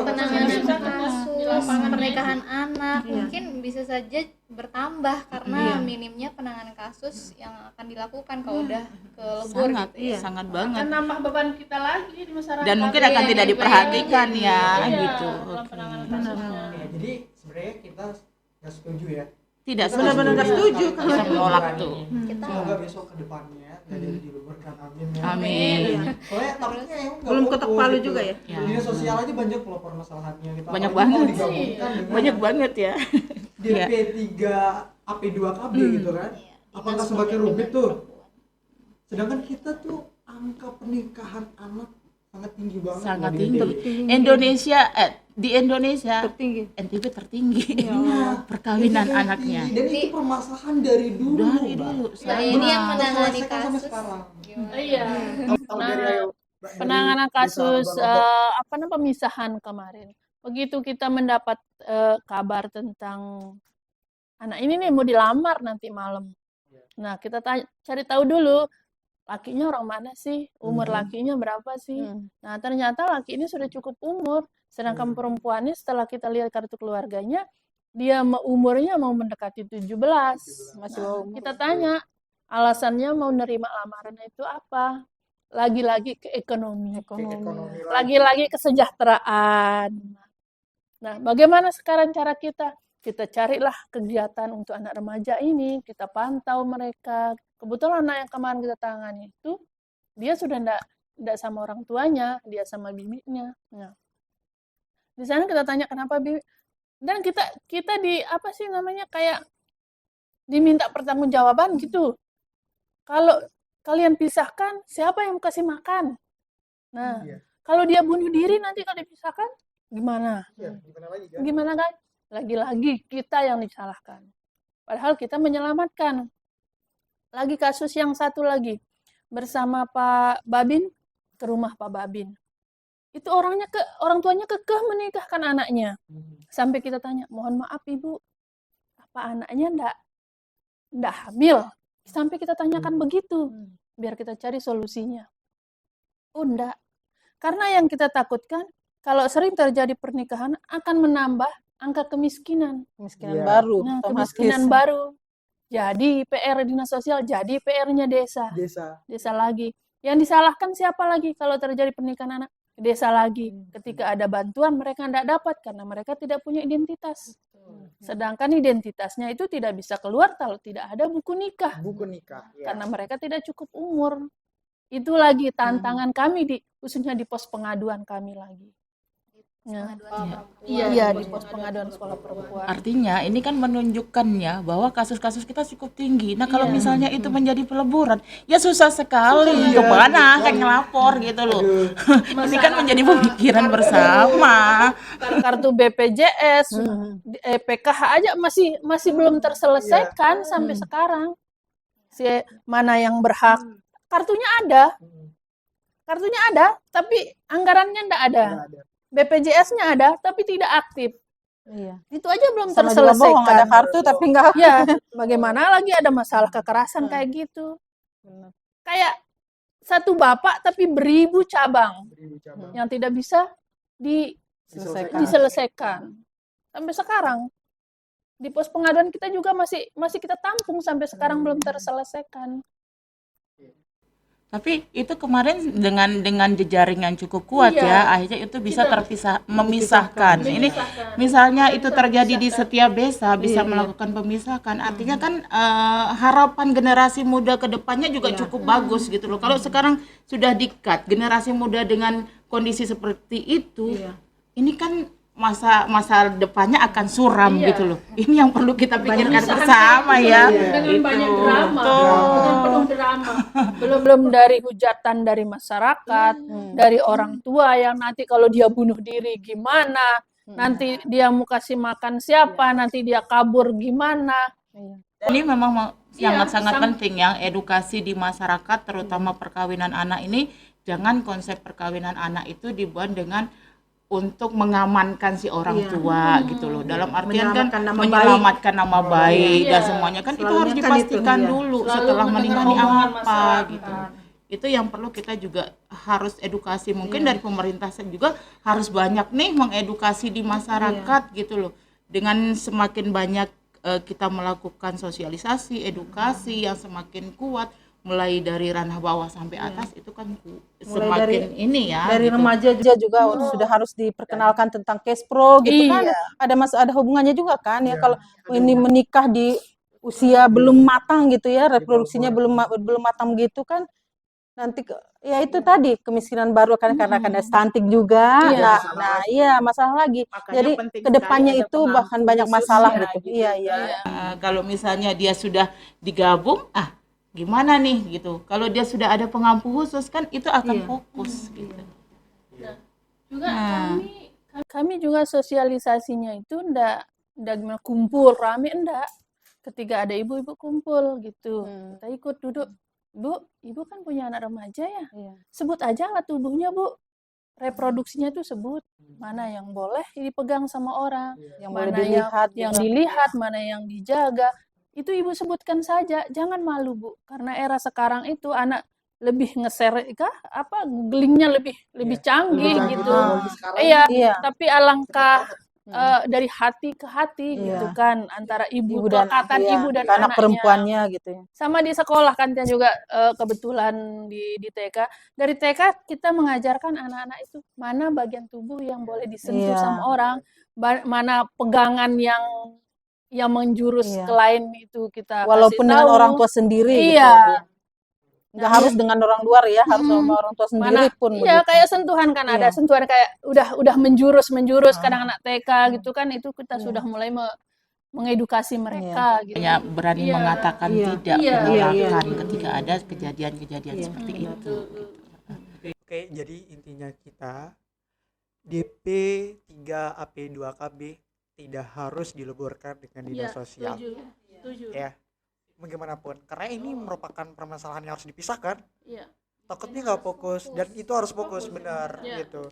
Speaker 3: penanganan
Speaker 5: Di
Speaker 3: kasus
Speaker 5: lapangan
Speaker 3: pernikahan anak
Speaker 6: Iya.
Speaker 3: mungkin bisa saja bertambah karena minimnya penanganan kasus yang akan dilakukan kalau udah ke lebur
Speaker 4: Sangat,
Speaker 3: gitu ya.
Speaker 4: sangat
Speaker 5: Akan
Speaker 4: banget.
Speaker 5: nambah beban kita lagi di masyarakat.
Speaker 4: Dan mungkin akan tidak diperhatikan ya,
Speaker 5: Iya,
Speaker 4: gitu.
Speaker 5: dalam
Speaker 4: Oke.
Speaker 5: penanganan kasusnya.
Speaker 1: Jadi sebenarnya kita nggak setuju ya.
Speaker 4: Tidak
Speaker 6: Benar-benar nggak setuju kalau
Speaker 4: Bisa menolak tuh.
Speaker 3: Kita
Speaker 1: Semoga besok ke depannya nggak jadi dileburkan, amin ya.
Speaker 4: Amin.
Speaker 1: Soalnya takutnya yang nggak
Speaker 6: Belum
Speaker 1: fokus
Speaker 6: ketok palu
Speaker 1: gitu.
Speaker 6: juga ya?
Speaker 4: Ya.
Speaker 1: Dinas sosial aja banyak loh permasalahannya gitu.
Speaker 4: Banyak
Speaker 1: Apalagi kalau
Speaker 4: banget.
Speaker 1: digabungkan dengan
Speaker 4: Banyak banget ya.
Speaker 1: DP3 AP2KB gitu kan. Apakah semakin rumit tuh? Sedangkan kita tuh angka pernikahan anak sangat tinggi banget.
Speaker 4: sangat
Speaker 1: loh di
Speaker 4: tinggi.
Speaker 1: NTB.
Speaker 4: Di Indonesia
Speaker 6: tertinggi.
Speaker 4: NTB tertinggi
Speaker 1: Iya.
Speaker 4: perkawinan
Speaker 1: NTB
Speaker 4: anaknya.
Speaker 1: tinggi. Dan itu permasalahan dari dulu.
Speaker 4: Dari
Speaker 1: Mbak.
Speaker 4: dulu.
Speaker 3: Nah, ini yang
Speaker 4: sama.
Speaker 3: menangani
Speaker 1: Terselesaikan sampai
Speaker 3: kasus
Speaker 1: sekarang.
Speaker 3: gimana?
Speaker 5: Iya.
Speaker 1: Tahu dari ayo, Mbak, dari
Speaker 5: Penanganan
Speaker 1: desa
Speaker 5: kasus
Speaker 1: Abang-Abang.
Speaker 5: apa namanya pemisahan kemarin. Begitu kita mendapat kabar tentang anak ini nih mau dilamar nanti malam. Nah, kita cari tahu dulu lakinya orang mana sih, umur lakinya berapa sih. Nah, ternyata laki ini sudah cukup umur, sedangkan perempuannya setelah kita lihat kartu keluarganya, dia umurnya mau mendekati 17.
Speaker 2: Masih bawah umur.
Speaker 5: Kita tanya, alasannya mau nerima lamaran itu apa? Lagi-lagi ke ekonomi.
Speaker 1: Ekonomi lagi.
Speaker 5: Lagi-lagi kesejahteraan. Nah, bagaimana sekarang cara kita? Kita carilah kegiatan untuk anak remaja ini, kita pantau mereka. Kebetulan anak yang kemarin kita tangani itu, dia sudah enggak sama orang tuanya, dia sama bibinya. Nah, di sana kita tanya kenapa bibi, dan kita di apa sih namanya kayak diminta pertanggungjawaban gitu. Kalau kalian pisahkan, siapa yang kasih makan? Nah,
Speaker 1: Iya.
Speaker 5: kalau dia bunuh diri nanti kalau dipisahkan, gimana?
Speaker 1: Iya, gimana lagi kan?
Speaker 5: Gimana kan? Lagi-lagi kita yang disalahkan. Padahal kita menyelamatkan. Lagi kasus yang satu lagi. Bersama Pak Babin ke rumah Pak Babin. Itu orang tuanya kekeh menikahkan anaknya. Sampai kita tanya, mohon maaf Ibu, apa anaknya enggak hamil? Sampai kita tanyakan begitu. Biar kita cari solusinya. Oh enggak. Karena yang kita takutkan, kalau sering terjadi pernikahan akan menambah angka kemiskinan.
Speaker 2: Kemiskinan
Speaker 1: Iya.
Speaker 2: baru,
Speaker 5: Nah,
Speaker 2: otomatis.
Speaker 5: kemiskinan baru. Jadi PR dinas sosial, jadi PR-nya desa. Desa lagi. Yang disalahkan siapa lagi kalau terjadi pernikahan anak? Desa lagi. Ketika ada bantuan mereka tidak dapat karena mereka tidak punya identitas. Sedangkan identitasnya itu tidak bisa keluar kalau tidak ada buku nikah.
Speaker 1: Buku nikah. Ya.
Speaker 5: Karena mereka tidak cukup umur. Itu lagi tantangan kami khususnya di pos pengaduan kami lagi. Nah,
Speaker 3: Pengaduan perempuan.
Speaker 5: iya di pos pengaduan sekolah perempuan.
Speaker 4: Artinya ini kan menunjukkannya bahwa kasus-kasus kita cukup tinggi. Nah kalau misalnya itu menjadi peleburan, ya susah sekali. Kemana akan ngelapor gitu loh. Ini kan menjadi pemikiran bersama.
Speaker 5: Kartu BPJS, PKH aja masih belum terselesaikan sampai sekarang. Mana yang berhak? Kartunya ada, tapi anggarannya enggak ada. BPJS-nya ada, tapi tidak aktif.
Speaker 2: Iya.
Speaker 5: Itu aja belum
Speaker 2: Sama juga bohong,
Speaker 5: terselesaikan.
Speaker 2: ada kartu tapi enggak.
Speaker 5: Ya, bagaimana lagi ada masalah kekerasan kayak gitu? Kayak satu bapak tapi beribu cabang yang tidak bisa diselesaikan. Sampai sekarang di pos pengaduan kita juga masih kita tampung sampai sekarang belum terselesaikan.
Speaker 4: Tapi itu kemarin dengan jejaring yang cukup kuat ya, akhirnya itu bisa memisahkan. Ini misalnya itu terjadi di setiap desa bisa melakukan pemisahan. Artinya kan harapan generasi muda ke depannya juga cukup bagus gitu loh. Kalau sekarang sudah di-cut generasi muda dengan kondisi seperti itu, ini kan masa depannya akan suram gitu loh. Ini yang perlu kita pikirkan bersama ya.
Speaker 5: Dengan
Speaker 4: Itu.
Speaker 5: banyak drama,
Speaker 4: Tuh.
Speaker 5: dengan penuh drama. Belum dari hujatan dari masyarakat, dari orang tua yang nanti kalau dia bunuh diri gimana, nanti dia mau kasih makan siapa, nanti dia kabur gimana.
Speaker 4: Ini memang sangat-sangat penting yang edukasi di masyarakat, terutama perkawinan anak ini. Jangan konsep perkawinan anak itu dibuat dengan untuk mengamankan si orang tua gitu loh. Dalam artian kan menyelamatkan nama baik dan semuanya kan itu harus dipastikan dulu setelah meninggal ini apa gitu. Itu yang perlu kita juga harus edukasi. Mungkin dari pemerintah juga harus banyak nih mengedukasi di masyarakat gitu loh. Dengan semakin banyak kita melakukan sosialisasi, edukasi yang semakin kuat, mulai dari ranah bawah sampai atas itu kan semakin ini ya.
Speaker 2: Dari
Speaker 4: gitu.
Speaker 2: remaja juga sudah harus diperkenalkan tentang cash pro gitu kan. Ada hubungannya juga kan ya kalau ini menikah di usia belum matang gitu ya, reproduksinya belum matang gitu kan. Nanti ya itu tadi kemiskinan baru kan karena stunting juga. Nah, iya masalah lagi.
Speaker 4: Makanya
Speaker 2: Jadi
Speaker 4: penting
Speaker 2: kedepannya
Speaker 4: sekali ada
Speaker 2: itu
Speaker 4: pengampu
Speaker 2: bahkan banyak
Speaker 4: khusus
Speaker 2: masalah
Speaker 4: ya,
Speaker 2: gitu.
Speaker 4: gitu.
Speaker 2: Iya.
Speaker 4: Kalau misalnya dia sudah digabung, gimana nih gitu. Kalau dia sudah ada pengampu khusus kan itu akan fokus gitu.
Speaker 5: Juga
Speaker 4: Nah.
Speaker 5: kami juga sosialisasinya itu ndak gimana kumpul rame ndak. Ketika ada ibu-ibu kumpul gitu, kita ikut duduk. Bu, ibu kan punya anak remaja ya.
Speaker 2: Iya.
Speaker 5: Sebut aja alat tubuhnya, Bu. Reproduksinya tuh sebut mana yang boleh dipegang sama orang,
Speaker 2: Yang boleh
Speaker 5: mana
Speaker 2: dilihat
Speaker 5: yang
Speaker 2: juga.
Speaker 5: dilihat, mana yang dijaga. Itu ibu sebutkan saja, jangan malu, Bu. Karena era sekarang itu anak lebih nge-share apa googlingnya lebih canggih
Speaker 1: Lebih
Speaker 5: gitu.
Speaker 1: teknologi sekarang.
Speaker 5: Iya,
Speaker 2: Iya.
Speaker 5: tapi alangkah dari hati ke hati
Speaker 2: Iya.
Speaker 5: gitu kan antara ibu,
Speaker 2: Ibu dan
Speaker 5: kelekatan
Speaker 2: iya,
Speaker 5: ibu dan
Speaker 2: anak
Speaker 5: anaknya.
Speaker 2: perempuannya gitu ya.
Speaker 5: Sama di sekolah kan Tian juga kebetulan di TK. Dari TK kita mengajarkan anak-anak itu mana bagian tubuh yang boleh disentuh
Speaker 2: Iya.
Speaker 5: sama orang, mana pegangan yang menjurus
Speaker 2: Iya.
Speaker 5: ke lain itu kita
Speaker 2: Walaupun
Speaker 5: kasih
Speaker 2: dengan
Speaker 5: tahu.
Speaker 2: orang tua sendiri gitu.
Speaker 5: Iya.
Speaker 2: Nggak harus dengan orang luar ya, harus sama orang tua sendiri pun
Speaker 5: Iya,
Speaker 2: begitu.
Speaker 5: kayak sentuhan kan ada
Speaker 2: Iya.
Speaker 5: sentuhan kayak udah menjurus kadang anak TK gitu kan itu kita sudah mulai mengedukasi mereka gitu.
Speaker 4: Hanya berani
Speaker 5: Iya.
Speaker 4: mengatakan
Speaker 2: Iya.
Speaker 4: tidak,
Speaker 5: Iya.
Speaker 4: menolakkan ketika ada kejadian-kejadian seperti itu.
Speaker 1: Oke, jadi intinya kita DP 3 AP 2 KB tidak harus dileburkan dengan dinas sosial.
Speaker 5: Setuju.
Speaker 1: Ya, bagaimanapun, karena ini merupakan permasalahan yang harus dipisahkan.
Speaker 5: Iya.
Speaker 1: Takutnya nggak fokus, dan itu harus fokus benar gitu.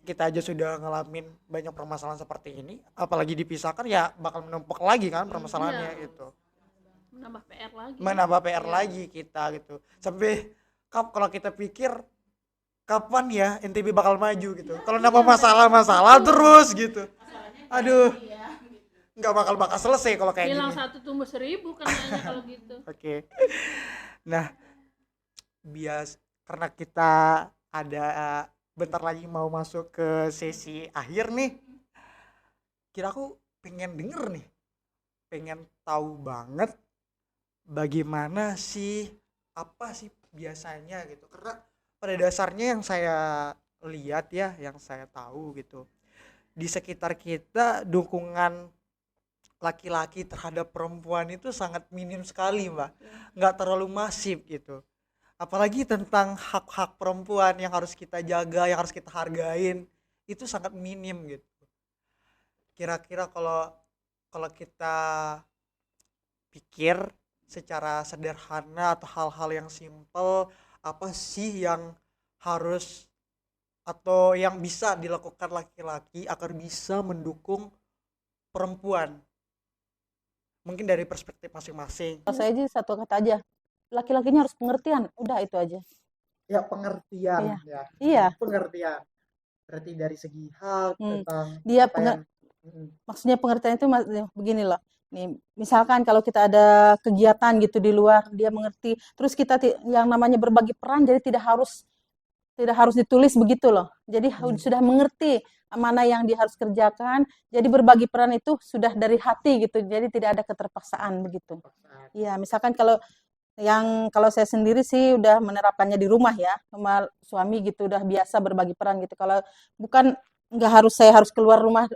Speaker 1: Kita aja sudah ngalamin banyak permasalahan seperti ini, apalagi dipisahkan ya bakal menumpuk lagi kan permasalahannya itu.
Speaker 5: Menambah PR lagi.
Speaker 1: Menambah PR lagi kita gitu. Sampai kalau kita pikir kapan ya NTB bakal maju gitu. Kalau nambah masalah terus gitu. Aduh. Nggak bakal selesai kalau kayak
Speaker 5: Bilang
Speaker 1: gini.
Speaker 5: 1 tumbuh 1000 katanya kalau gitu.
Speaker 1: Oke. Nah, karena kita ada bentar lagi mau masuk ke sesi akhir nih. Kira aku pengen denger nih. Pengen tahu banget bagaimana sih, apa sih biasanya gitu. Karena pada dasarnya yang saya lihat ya, yang saya tahu gitu. Di sekitar kita dukungan laki-laki terhadap perempuan itu sangat minim sekali, Mbak. Nggak terlalu masif gitu. Apalagi tentang hak-hak perempuan yang harus kita jaga, yang harus kita hargain, itu sangat minim gitu. Kira-kira kalau kita pikir secara sederhana atau hal-hal yang simpel, apa sih yang harus atau yang bisa dilakukan laki-laki agar bisa mendukung perempuan? Mungkin dari perspektif masing-masing.
Speaker 2: Kalau saya aja satu kata aja, laki-lakinya harus pengertian, udah itu aja.
Speaker 1: Ya, pengertian.
Speaker 2: Iya.
Speaker 1: Ya.
Speaker 2: Iya.
Speaker 1: Pengertian. Berarti dari segi hal tentang
Speaker 2: Dia
Speaker 1: apa
Speaker 2: maksudnya pengertian itu begini loh. Nih, misalkan kalau kita ada kegiatan gitu di luar, dia mengerti. Terus kita yang namanya berbagi peran, jadi tidak harus ditulis begitu loh. Jadi sudah mengerti mana yang dia harus kerjakan. Jadi berbagi peran itu sudah dari hati gitu. Jadi tidak ada keterpaksaan begitu. Iya, misalkan kalau saya sendiri sih udah menerapkannya di rumah ya, sama suami gitu udah biasa berbagi peran gitu. Kalau bukan saya harus keluar rumah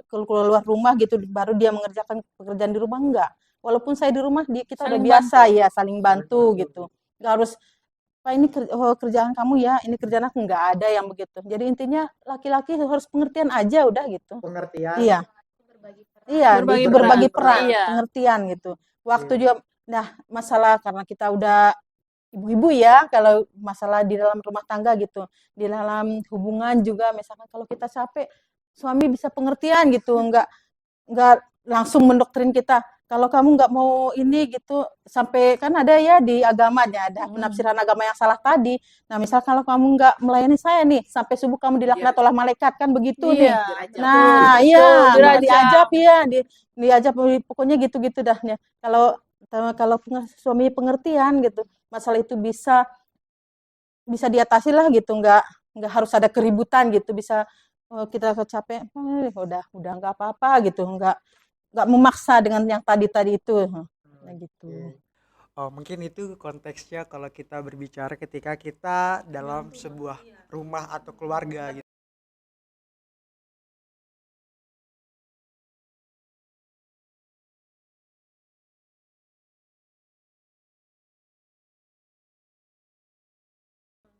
Speaker 2: gitu baru dia mengerjakan pekerjaan di rumah, enggak. Walaupun saya di rumah kita udah biasa ya saling bantu gitu. Enggak harus Pak ini kerjaan kamu ya, ini kerjaan aku, enggak ada yang begitu. Jadi intinya laki-laki harus pengertian aja udah gitu.
Speaker 1: pengertian?
Speaker 2: Iya. Iya, berbagi peran,
Speaker 5: Iya.
Speaker 2: pengertian gitu. Waktu juga, nah masalah karena kita udah ibu-ibu ya, kalau masalah di dalam rumah tangga gitu, di dalam hubungan juga, misalkan kalau kita capek, suami bisa pengertian gitu, nggak langsung mendoktrin kita. Kalau kamu nggak mau ini gitu, sampai kan ada ya di agamanya, ada penafsiran agama yang salah tadi. Nah, misal kalau kamu nggak melayani saya nih, sampai subuh kamu dilaknat oleh malaikat, kan begitu nih. Nah, iya, diajab ya, diajab pokoknya gitu-gitu dah. Kalau suami pengertian gitu, masalah itu bisa diatasi lah gitu, nggak harus ada keributan gitu, bisa kita capek, udah nggak apa-apa gitu, nggak memaksa dengan yang tadi itu, gitu.
Speaker 1: Oh, mungkin itu konteksnya kalau kita berbicara ketika kita dalam sebuah rumah atau keluarga gitu.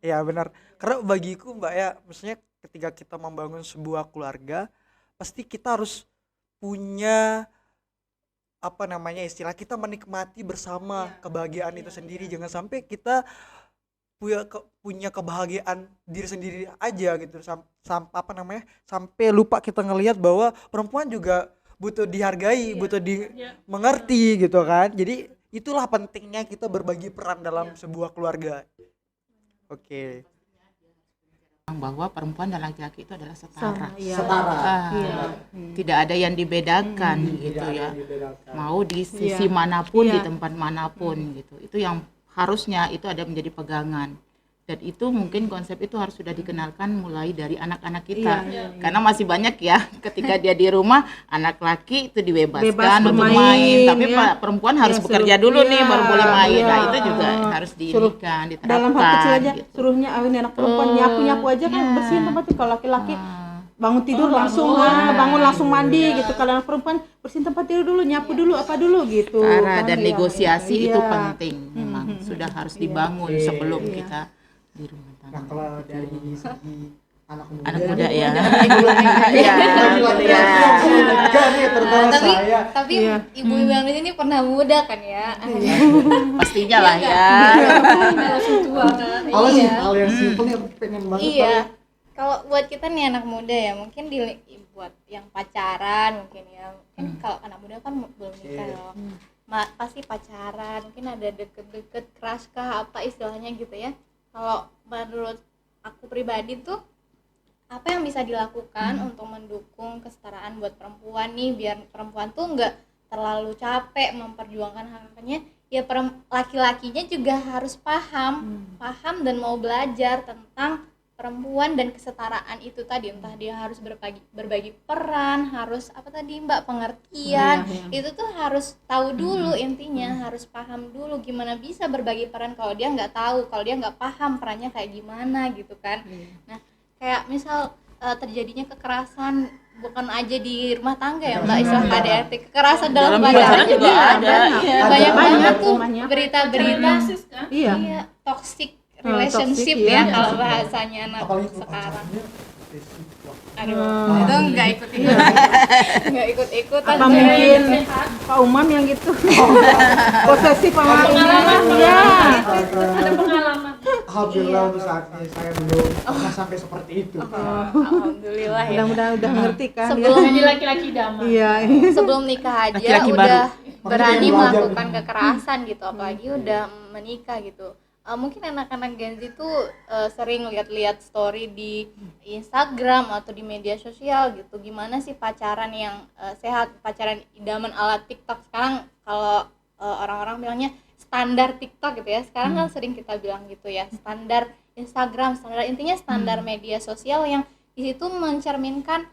Speaker 1: Ya benar, karena bagiku Mbak ya, maksudnya ketika kita membangun sebuah keluarga pasti kita harus punya apa namanya istilah kita menikmati bersama kebahagiaan itu sendiri. Jangan sampai kita punya kebahagiaan diri sendiri aja gitu apa namanya sampai lupa kita ngelihat bahwa perempuan juga butuh dihargai, butuh mengerti gitu kan. Jadi itulah pentingnya kita berbagi peran dalam sebuah keluarga. Oke.
Speaker 4: Bahwa perempuan dan laki-laki itu adalah setara.
Speaker 1: Setara.
Speaker 4: Tidak ada yang dibedakan gitu ya. Mau di sisi manapun, di tempat manapun gitu. Itu yang harusnya itu ada menjadi pegangan. Dan itu mungkin konsep itu harus sudah dikenalkan mulai dari anak-anak kita. Karena masih banyak ya ketika dia di rumah anak laki itu dibebaskan untuk main, tapi perempuan harus bekerja dulu nih baru boleh main. Nah, itu juga harus diinginkan, diterapkan.
Speaker 6: Dalam hal kecil aja
Speaker 4: gitu.
Speaker 6: suruhnya ini anak perempuan nyapu aja kan bersihin tempat itu. Kalau laki-laki bangun tidur langsung bangun langsung mandi gitu. Kalau anak perempuan bersihin tempat tidur dulu, nyapu dulu, apa dulu gitu.
Speaker 4: Cara dan negosiasi itu penting memang sudah harus dibangun sebelum kita di rumah tangga.
Speaker 7: Nah, kalau dari segi anak muda
Speaker 4: ya.
Speaker 3: Tapi ibu-ibu yang di sini pernah muda kan ya?
Speaker 4: Pastinya lah ya.
Speaker 3: Langsung tua kan?
Speaker 7: Kalau sih hal yang simpel yang pengen banget
Speaker 3: Iya. Kalau buat kita nih anak muda ya mungkin buat yang pacaran mungkin ya. Mungkin kalau anak muda kan belum nikah loh. Pasti pacaran, mungkin ada deket-deket crush kah apa istilahnya gitu ya. Kalau menurut aku pribadi tuh apa yang bisa dilakukan untuk mendukung kesetaraan buat perempuan nih biar perempuan tuh nggak terlalu capek memperjuangkan hak-haknya ya laki-lakinya juga harus paham dan mau belajar tentang perempuan dan kesetaraan itu tadi, entah dia harus berbagi peran, harus apa tadi Mbak, pengertian, itu tuh harus tahu dulu intinya, harus paham dulu gimana bisa berbagi peran kalau dia nggak tahu, kalau dia nggak paham perannya kayak gimana gitu kan. Nah kayak misal terjadinya kekerasan bukan aja di rumah tangga ya Mbak, istilah KDRT, kekerasan dalam pacaran juga ada. Banyak banget tuh berita-berita toxic relationship ya kalau bahasanya anak sekarang. Aduh, itu nggak ikut-ikutan.
Speaker 6: Apa mungkin Pak Umam yang gitu? Posesif sama
Speaker 5: Pengalaman
Speaker 6: ya.
Speaker 5: Ada pengalaman.
Speaker 7: Alhamdulillah untuk saat ini saya belum pernah sampai seperti itu.
Speaker 3: Alhamdulillah ya.
Speaker 6: Mudah-mudahan udah ngerti kan.
Speaker 5: Jadi laki-laki damai.
Speaker 6: Iya.
Speaker 3: Sebelum nikah aja
Speaker 4: Laki-laki
Speaker 3: udah
Speaker 7: baru.
Speaker 3: berani
Speaker 7: Makanya
Speaker 3: melakukan kekerasan gitu, apalagi udah menikah gitu. Mungkin anak-anak Gen Z tuh sering lihat-lihat story di Instagram atau di media sosial gitu. Gimana sih pacaran yang sehat, pacaran idaman ala TikTok. Sekarang kalau orang-orang bilangnya standar TikTok gitu ya. Sekarang kan sering kita bilang gitu ya, standar Instagram, standar intinya standar media sosial yang di situ mencerminkan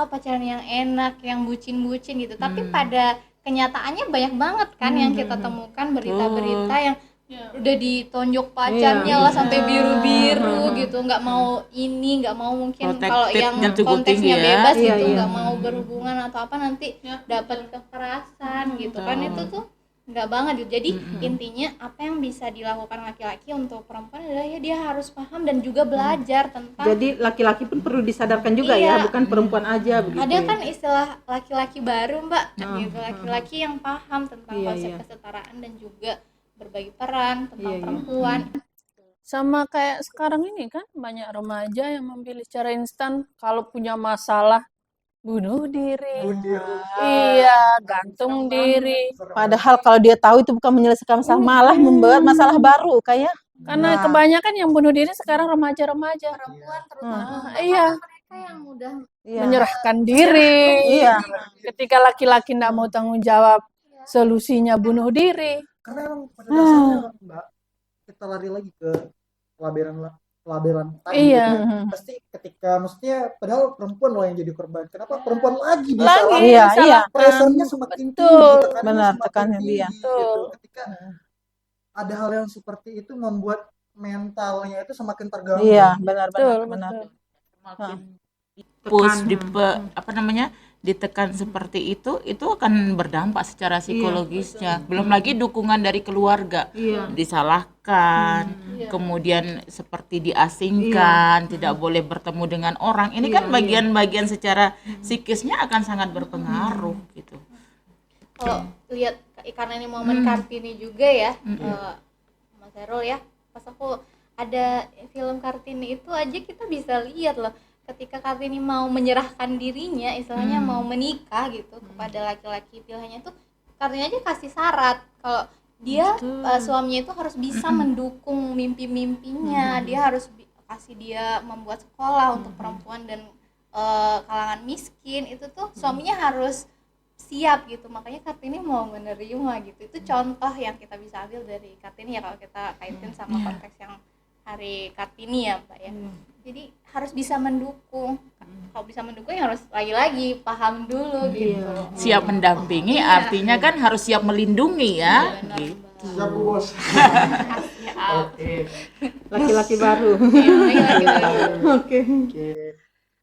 Speaker 3: pacaran yang enak, yang bucin-bucin gitu. Tapi pada kenyataannya banyak banget kan yang kita temukan berita-berita yang udah ditonjok pacarnya lah sampai biru-biru gitu, nggak mau ini, nggak mau mungkin kalau yang konteksnya bebas gitu, nggak mau berhubungan atau apa nanti dapat kekerasan gitu kan. Itu tuh nggak banget gitu. Jadi intinya apa yang bisa dilakukan laki-laki untuk perempuan adalah ya dia harus paham dan juga belajar tentang.
Speaker 6: Jadi laki-laki pun perlu disadarkan juga ya, bukan perempuan aja begitu.
Speaker 3: Ada kan istilah laki-laki baru Mbak, gitu, laki-laki yang paham tentang konsep kesetaraan dan juga berbagi peran tentang perempuan.
Speaker 5: Sama kayak sekarang ini kan banyak remaja yang memilih cara instan kalau punya masalah bunuh diri. Iya, gantung diri.
Speaker 2: Padahal kalau dia tahu itu bukan menyelesaikan masalah, malah membuat masalah baru kayak.
Speaker 5: Karena kebanyakan yang bunuh diri sekarang remaja-remaja.
Speaker 3: Perempuan terutama mereka yang udah
Speaker 5: menyerahkan diri. Ketika laki-laki tidak mau tanggung jawab, solusinya bunuh diri.
Speaker 7: Karena emang pada dasarnya Mbak, kita lari lagi ke pelabelan tadi gitu. Pasti ketika maksudnya padahal perempuan loh yang jadi korban, kenapa perempuan lagi disalahkan? Pressure-nya semakin tinggi,
Speaker 2: benar, tekanan dia
Speaker 7: gitu. Ketika ada hal yang seperti itu membuat mentalnya itu semakin terganggu.
Speaker 2: Iya, benar.
Speaker 4: push ditekan seperti itu akan berdampak secara psikologisnya. Belum lagi dukungan dari keluarga, disalahkan, kemudian seperti diasingkan, tidak boleh bertemu dengan orang. Ini kan bagian-bagian secara psikisnya akan sangat berpengaruh gitu.
Speaker 3: Kalau lihat karena ini momen Kartini juga ya, Mas Herul ya, pas aku ada film Kartini itu aja kita bisa lihat loh, ketika Kartini mau menyerahkan dirinya, istilahnya mau menikah gitu kepada laki-laki pilihannya tuh, Kartini aja kasih syarat kalau dia suaminya itu harus bisa mendukung mimpi-mimpinya, dia harus kasih dia membuat sekolah untuk perempuan dan kalangan miskin, itu tuh suaminya harus siap gitu. Makanya Kartini mau menerima gitu. Itu contoh yang kita bisa ambil dari Kartini ya, kalau kita kaitin sama konteks yang Hari Kartini ya Mbak ya. Jadi harus bisa mendukung. Kalau bisa mendukung ya harus lagi-lagi paham dulu gitu.
Speaker 4: Siap mendampingi artinya kan harus siap melindungi ya. Gitu.
Speaker 7: Siap Bu Bos. Oke.
Speaker 6: Laki-laki baru.
Speaker 3: Laki-laki baru.
Speaker 6: Oke.
Speaker 7: Oke.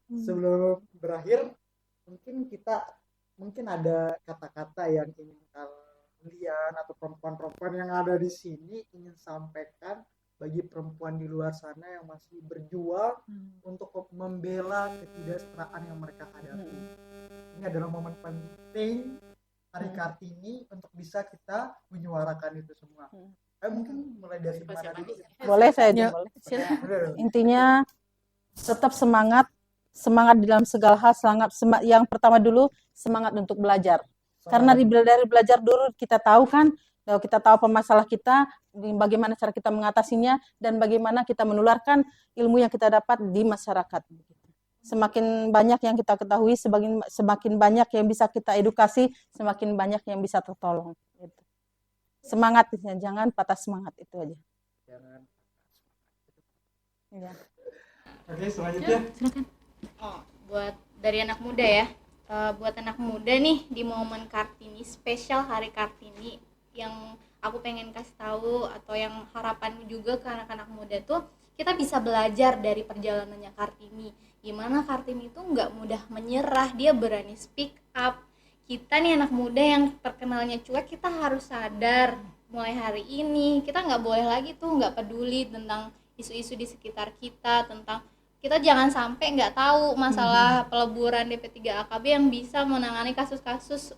Speaker 7: Sebelum berakhir, mungkin ada kata-kata yang ingin kalian atau perempuan-perempuan yang ada di sini ingin sampaikan bagi perempuan di luar sana yang masih berjuang untuk membela ketidaksetaraan yang mereka hadapi. Ini adalah momen penting Hari Kartini untuk bisa kita menyuarakan itu semua. Mungkin mulai dari mana dulu?
Speaker 2: Boleh saya boleh. Intinya tetap semangat di dalam segala hal. Yang pertama dulu semangat untuk belajar. Karena dari belajar dulu kita tahu kan, kita tahu apa masalah kita, bagaimana cara kita mengatasinya, dan bagaimana kita menularkan ilmu yang kita dapat di masyarakat. Semakin banyak yang kita ketahui, semakin banyak yang bisa kita edukasi, semakin banyak yang bisa tertolong. Gitu. Semangat, jangan patah semangat, itu aja. Ya.
Speaker 1: Oke, selanjutnya.
Speaker 3: Buat dari anak muda ya, buat anak muda nih di momen Kartini, spesial Hari Kartini, yang aku pengen kasih tahu atau yang harapan juga ke anak-anak muda tuh, kita bisa belajar dari perjalanannya Kartini. Gimana Kartini tuh nggak mudah menyerah, dia berani speak up. Kita nih anak muda yang terkenalnya cuek, kita harus sadar mulai hari ini kita nggak boleh lagi tuh nggak peduli tentang isu-isu di sekitar kita, tentang kita jangan sampai nggak tahu masalah peleburan DP3AKB yang bisa menangani kasus-kasus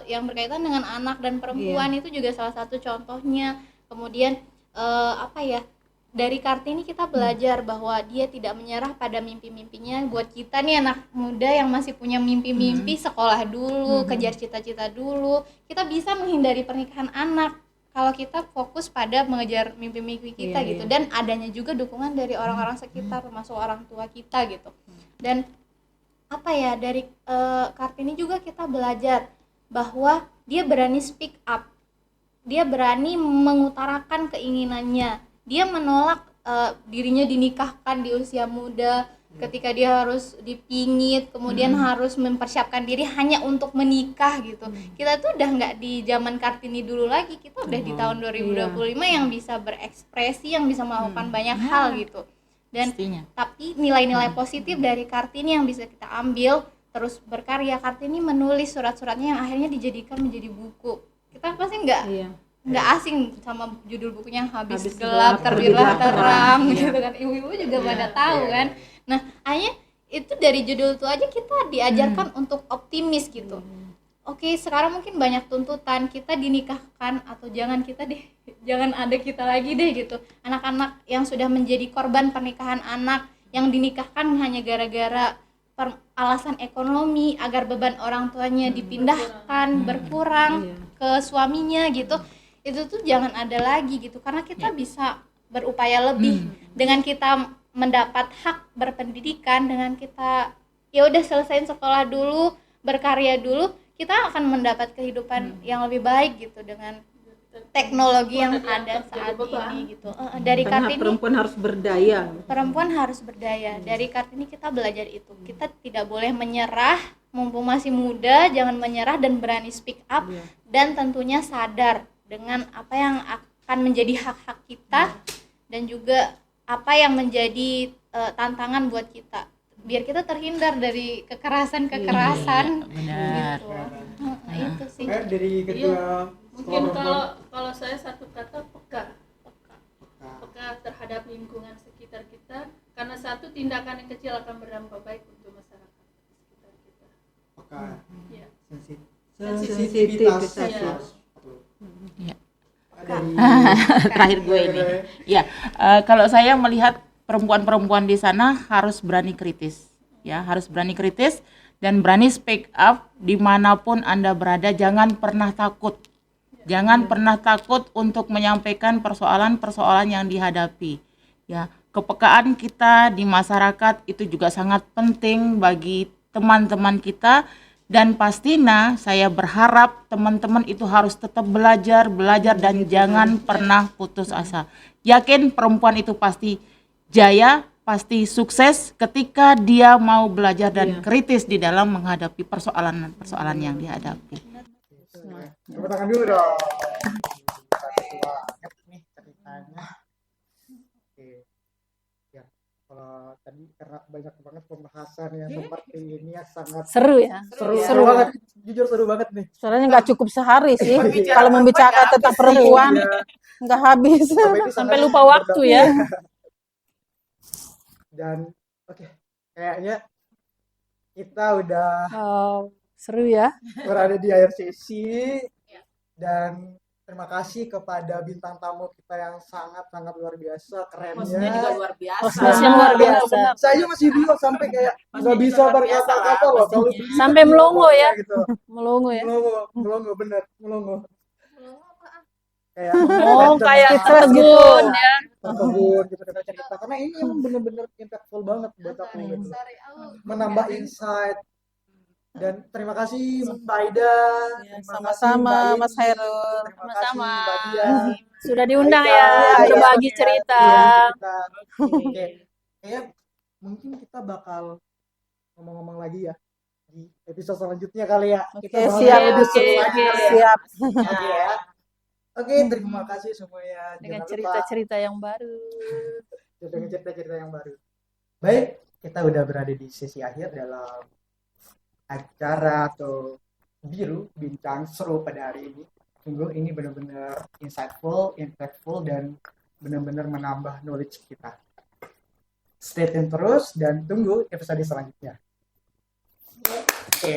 Speaker 3: yang berkaitan dengan anak dan perempuan. Itu juga salah satu contohnya. Kemudian dari Kartini kita belajar bahwa dia tidak menyerah pada mimpi-mimpinya. Buat kita nih anak muda yang masih punya mimpi-mimpi, sekolah dulu, kejar cita-cita dulu, kita bisa menghindari pernikahan anak kalau kita fokus pada mengejar mimpi-mimpi kita gitu. Dan adanya juga dukungan dari orang-orang sekitar, termasuk orang tua kita gitu. Dan dari Kartini juga kita belajar bahwa dia berani speak up, dia berani mengutarakan keinginannya, dia menolak dirinya dinikahkan di usia muda, ketika dia harus dipingit, kemudian harus mempersiapkan diri hanya untuk menikah gitu. Kita tuh udah nggak di zaman Kartini dulu lagi, kita udah di tahun 2025 yang bisa berekspresi, yang bisa melakukan banyak hal gitu. Dan tapi nilai-nilai positif dari Kartini yang bisa kita ambil, terus berkarya. Kartini menulis surat-suratnya yang akhirnya dijadikan menjadi buku. Kita pasti nggak asing sama judul bukunya Habis Gelap Terbitlah Terang gitu kan. Ibu-ibu juga pada tahu kan. Nah, akhirnya itu dari judul itu aja kita diajarkan untuk optimis gitu. Oke, sekarang mungkin banyak tuntutan, kita dinikahkan atau jangan ada kita lagi deh gitu. Anak-anak yang sudah menjadi korban pernikahan anak, yang dinikahkan hanya gara-gara alasan ekonomi, agar beban orang tuanya dipindahkan, berkurang ke suaminya gitu. Itu tuh jangan ada lagi gitu, karena kita bisa berupaya lebih dengan kita mendapat hak berpendidikan, dengan kita ya udah selesaiin sekolah dulu, berkarya dulu, kita akan mendapat kehidupan yang lebih baik gitu dengan teknologi yang ada saat ini gitu. Dari Kartini
Speaker 6: perempuan harus berdaya.
Speaker 3: Perempuan harus berdaya. Dari Kartini kita belajar itu. Kita tidak boleh menyerah, mumpung masih muda, jangan menyerah dan berani speak up, dan tentunya sadar dengan apa yang akan menjadi hak-hak kita dan juga apa yang menjadi tantangan buat kita. biar kita terhindar dari kekerasan-kekerasan
Speaker 4: Benar.
Speaker 3: gitu. Itu sih.
Speaker 1: Kayak dari ketua
Speaker 5: Mungkin
Speaker 1: sekolah
Speaker 5: kalau saya satu kata peka
Speaker 1: perempuan.
Speaker 5: terhadap lingkungan sekitar kita, karena satu tindakan yang kecil akan berdampak baik untuk masyarakat di sekitar kita.
Speaker 1: Peka.
Speaker 5: Ya.
Speaker 1: Sensitivitas.
Speaker 5: Iya.
Speaker 4: Iya.
Speaker 1: Dari
Speaker 4: Terakhir gue ini. Ya, kalau saya melihat perempuan-perempuan di sana harus berani kritis, ya, harus berani kritis dan berani speak up dimanapun Anda berada. Jangan pernah takut, jangan pernah takut untuk menyampaikan persoalan-persoalan yang dihadapi. Ya, kepekaan kita di masyarakat itu juga sangat penting bagi teman-teman kita. Dan pastinya saya berharap teman-teman itu harus tetap belajar dan jangan pernah putus asa. Yakin perempuan itu pasti jaya, pasti sukses ketika dia mau belajar dan kritis di dalam menghadapi persoalan-persoalan yang dihadapi.
Speaker 7: Tepuk tangan dulu dong. Seru banget nih ceritanya. Oke. Ya, kalau tadi karena banyak banget pembahasan yang seperti ini ya sangat
Speaker 2: Seru ya.
Speaker 7: seru banget. Jujur seru banget nih.
Speaker 2: Soalnya nggak cukup sehari sih
Speaker 7: Iya.
Speaker 2: kalau membicarakan tentang perempuan,
Speaker 7: Iya.
Speaker 2: nggak habis.
Speaker 5: Sampai lupa waktu ya.
Speaker 7: Dan oke, kayaknya kita udah
Speaker 2: Seru ya.
Speaker 7: berada di akhir sesi dan terima kasih kepada bintang tamu kita yang sangat-sangat luar biasa, kerennya.
Speaker 4: luar biasa.
Speaker 2: Hostnya luar biasa.
Speaker 7: Saya masih bingung sampai kayak nggak bisa berkata-kata loh kalau beliau
Speaker 2: Sampai melongo ya.
Speaker 7: gitu.
Speaker 2: Melongo ya.
Speaker 7: Melongo bener, melongo. Kayak
Speaker 5: Kayak
Speaker 2: Stres gitu.
Speaker 5: tertegun ya.
Speaker 7: terkebun gitu dengan cerita karena ini emang bener-bener impactful banget buat aku gitu. Menambah insight dan terima kasih Mbak Aida, terima kasih
Speaker 2: Sama-sama
Speaker 7: Mbak
Speaker 2: Mas
Speaker 7: Yeni,
Speaker 2: Hairul.
Speaker 7: terima kasih
Speaker 5: Sama-sama.
Speaker 7: Mbak Dia.
Speaker 5: Sudah diundang
Speaker 7: Iya,
Speaker 5: ya
Speaker 7: iya,
Speaker 5: berbagi
Speaker 7: iya,
Speaker 5: cerita.
Speaker 7: cerita. Oke, kayak mungkin kita bakal ngomong-ngomong lagi ya di episode selanjutnya kali ya. Kita
Speaker 2: Oke,
Speaker 7: bahas
Speaker 2: siap.
Speaker 7: yang lebih seru
Speaker 5: Oke,
Speaker 7: lagi
Speaker 5: oke.
Speaker 7: kali ya.
Speaker 2: Siap.
Speaker 7: Oke ya. Oke, terima kasih semuanya.
Speaker 5: Dengan
Speaker 7: Jangan lupa
Speaker 5: cerita-cerita yang baru.
Speaker 7: dengan cerita-cerita yang baru. Baik, kita udah berada di sesi akhir dalam acara atau bincang seru pada hari ini. Sungguh ini benar-benar insightful, impactful, dan benar-benar menambah knowledge kita. Stay tune terus dan tunggu episode selanjutnya. Oke.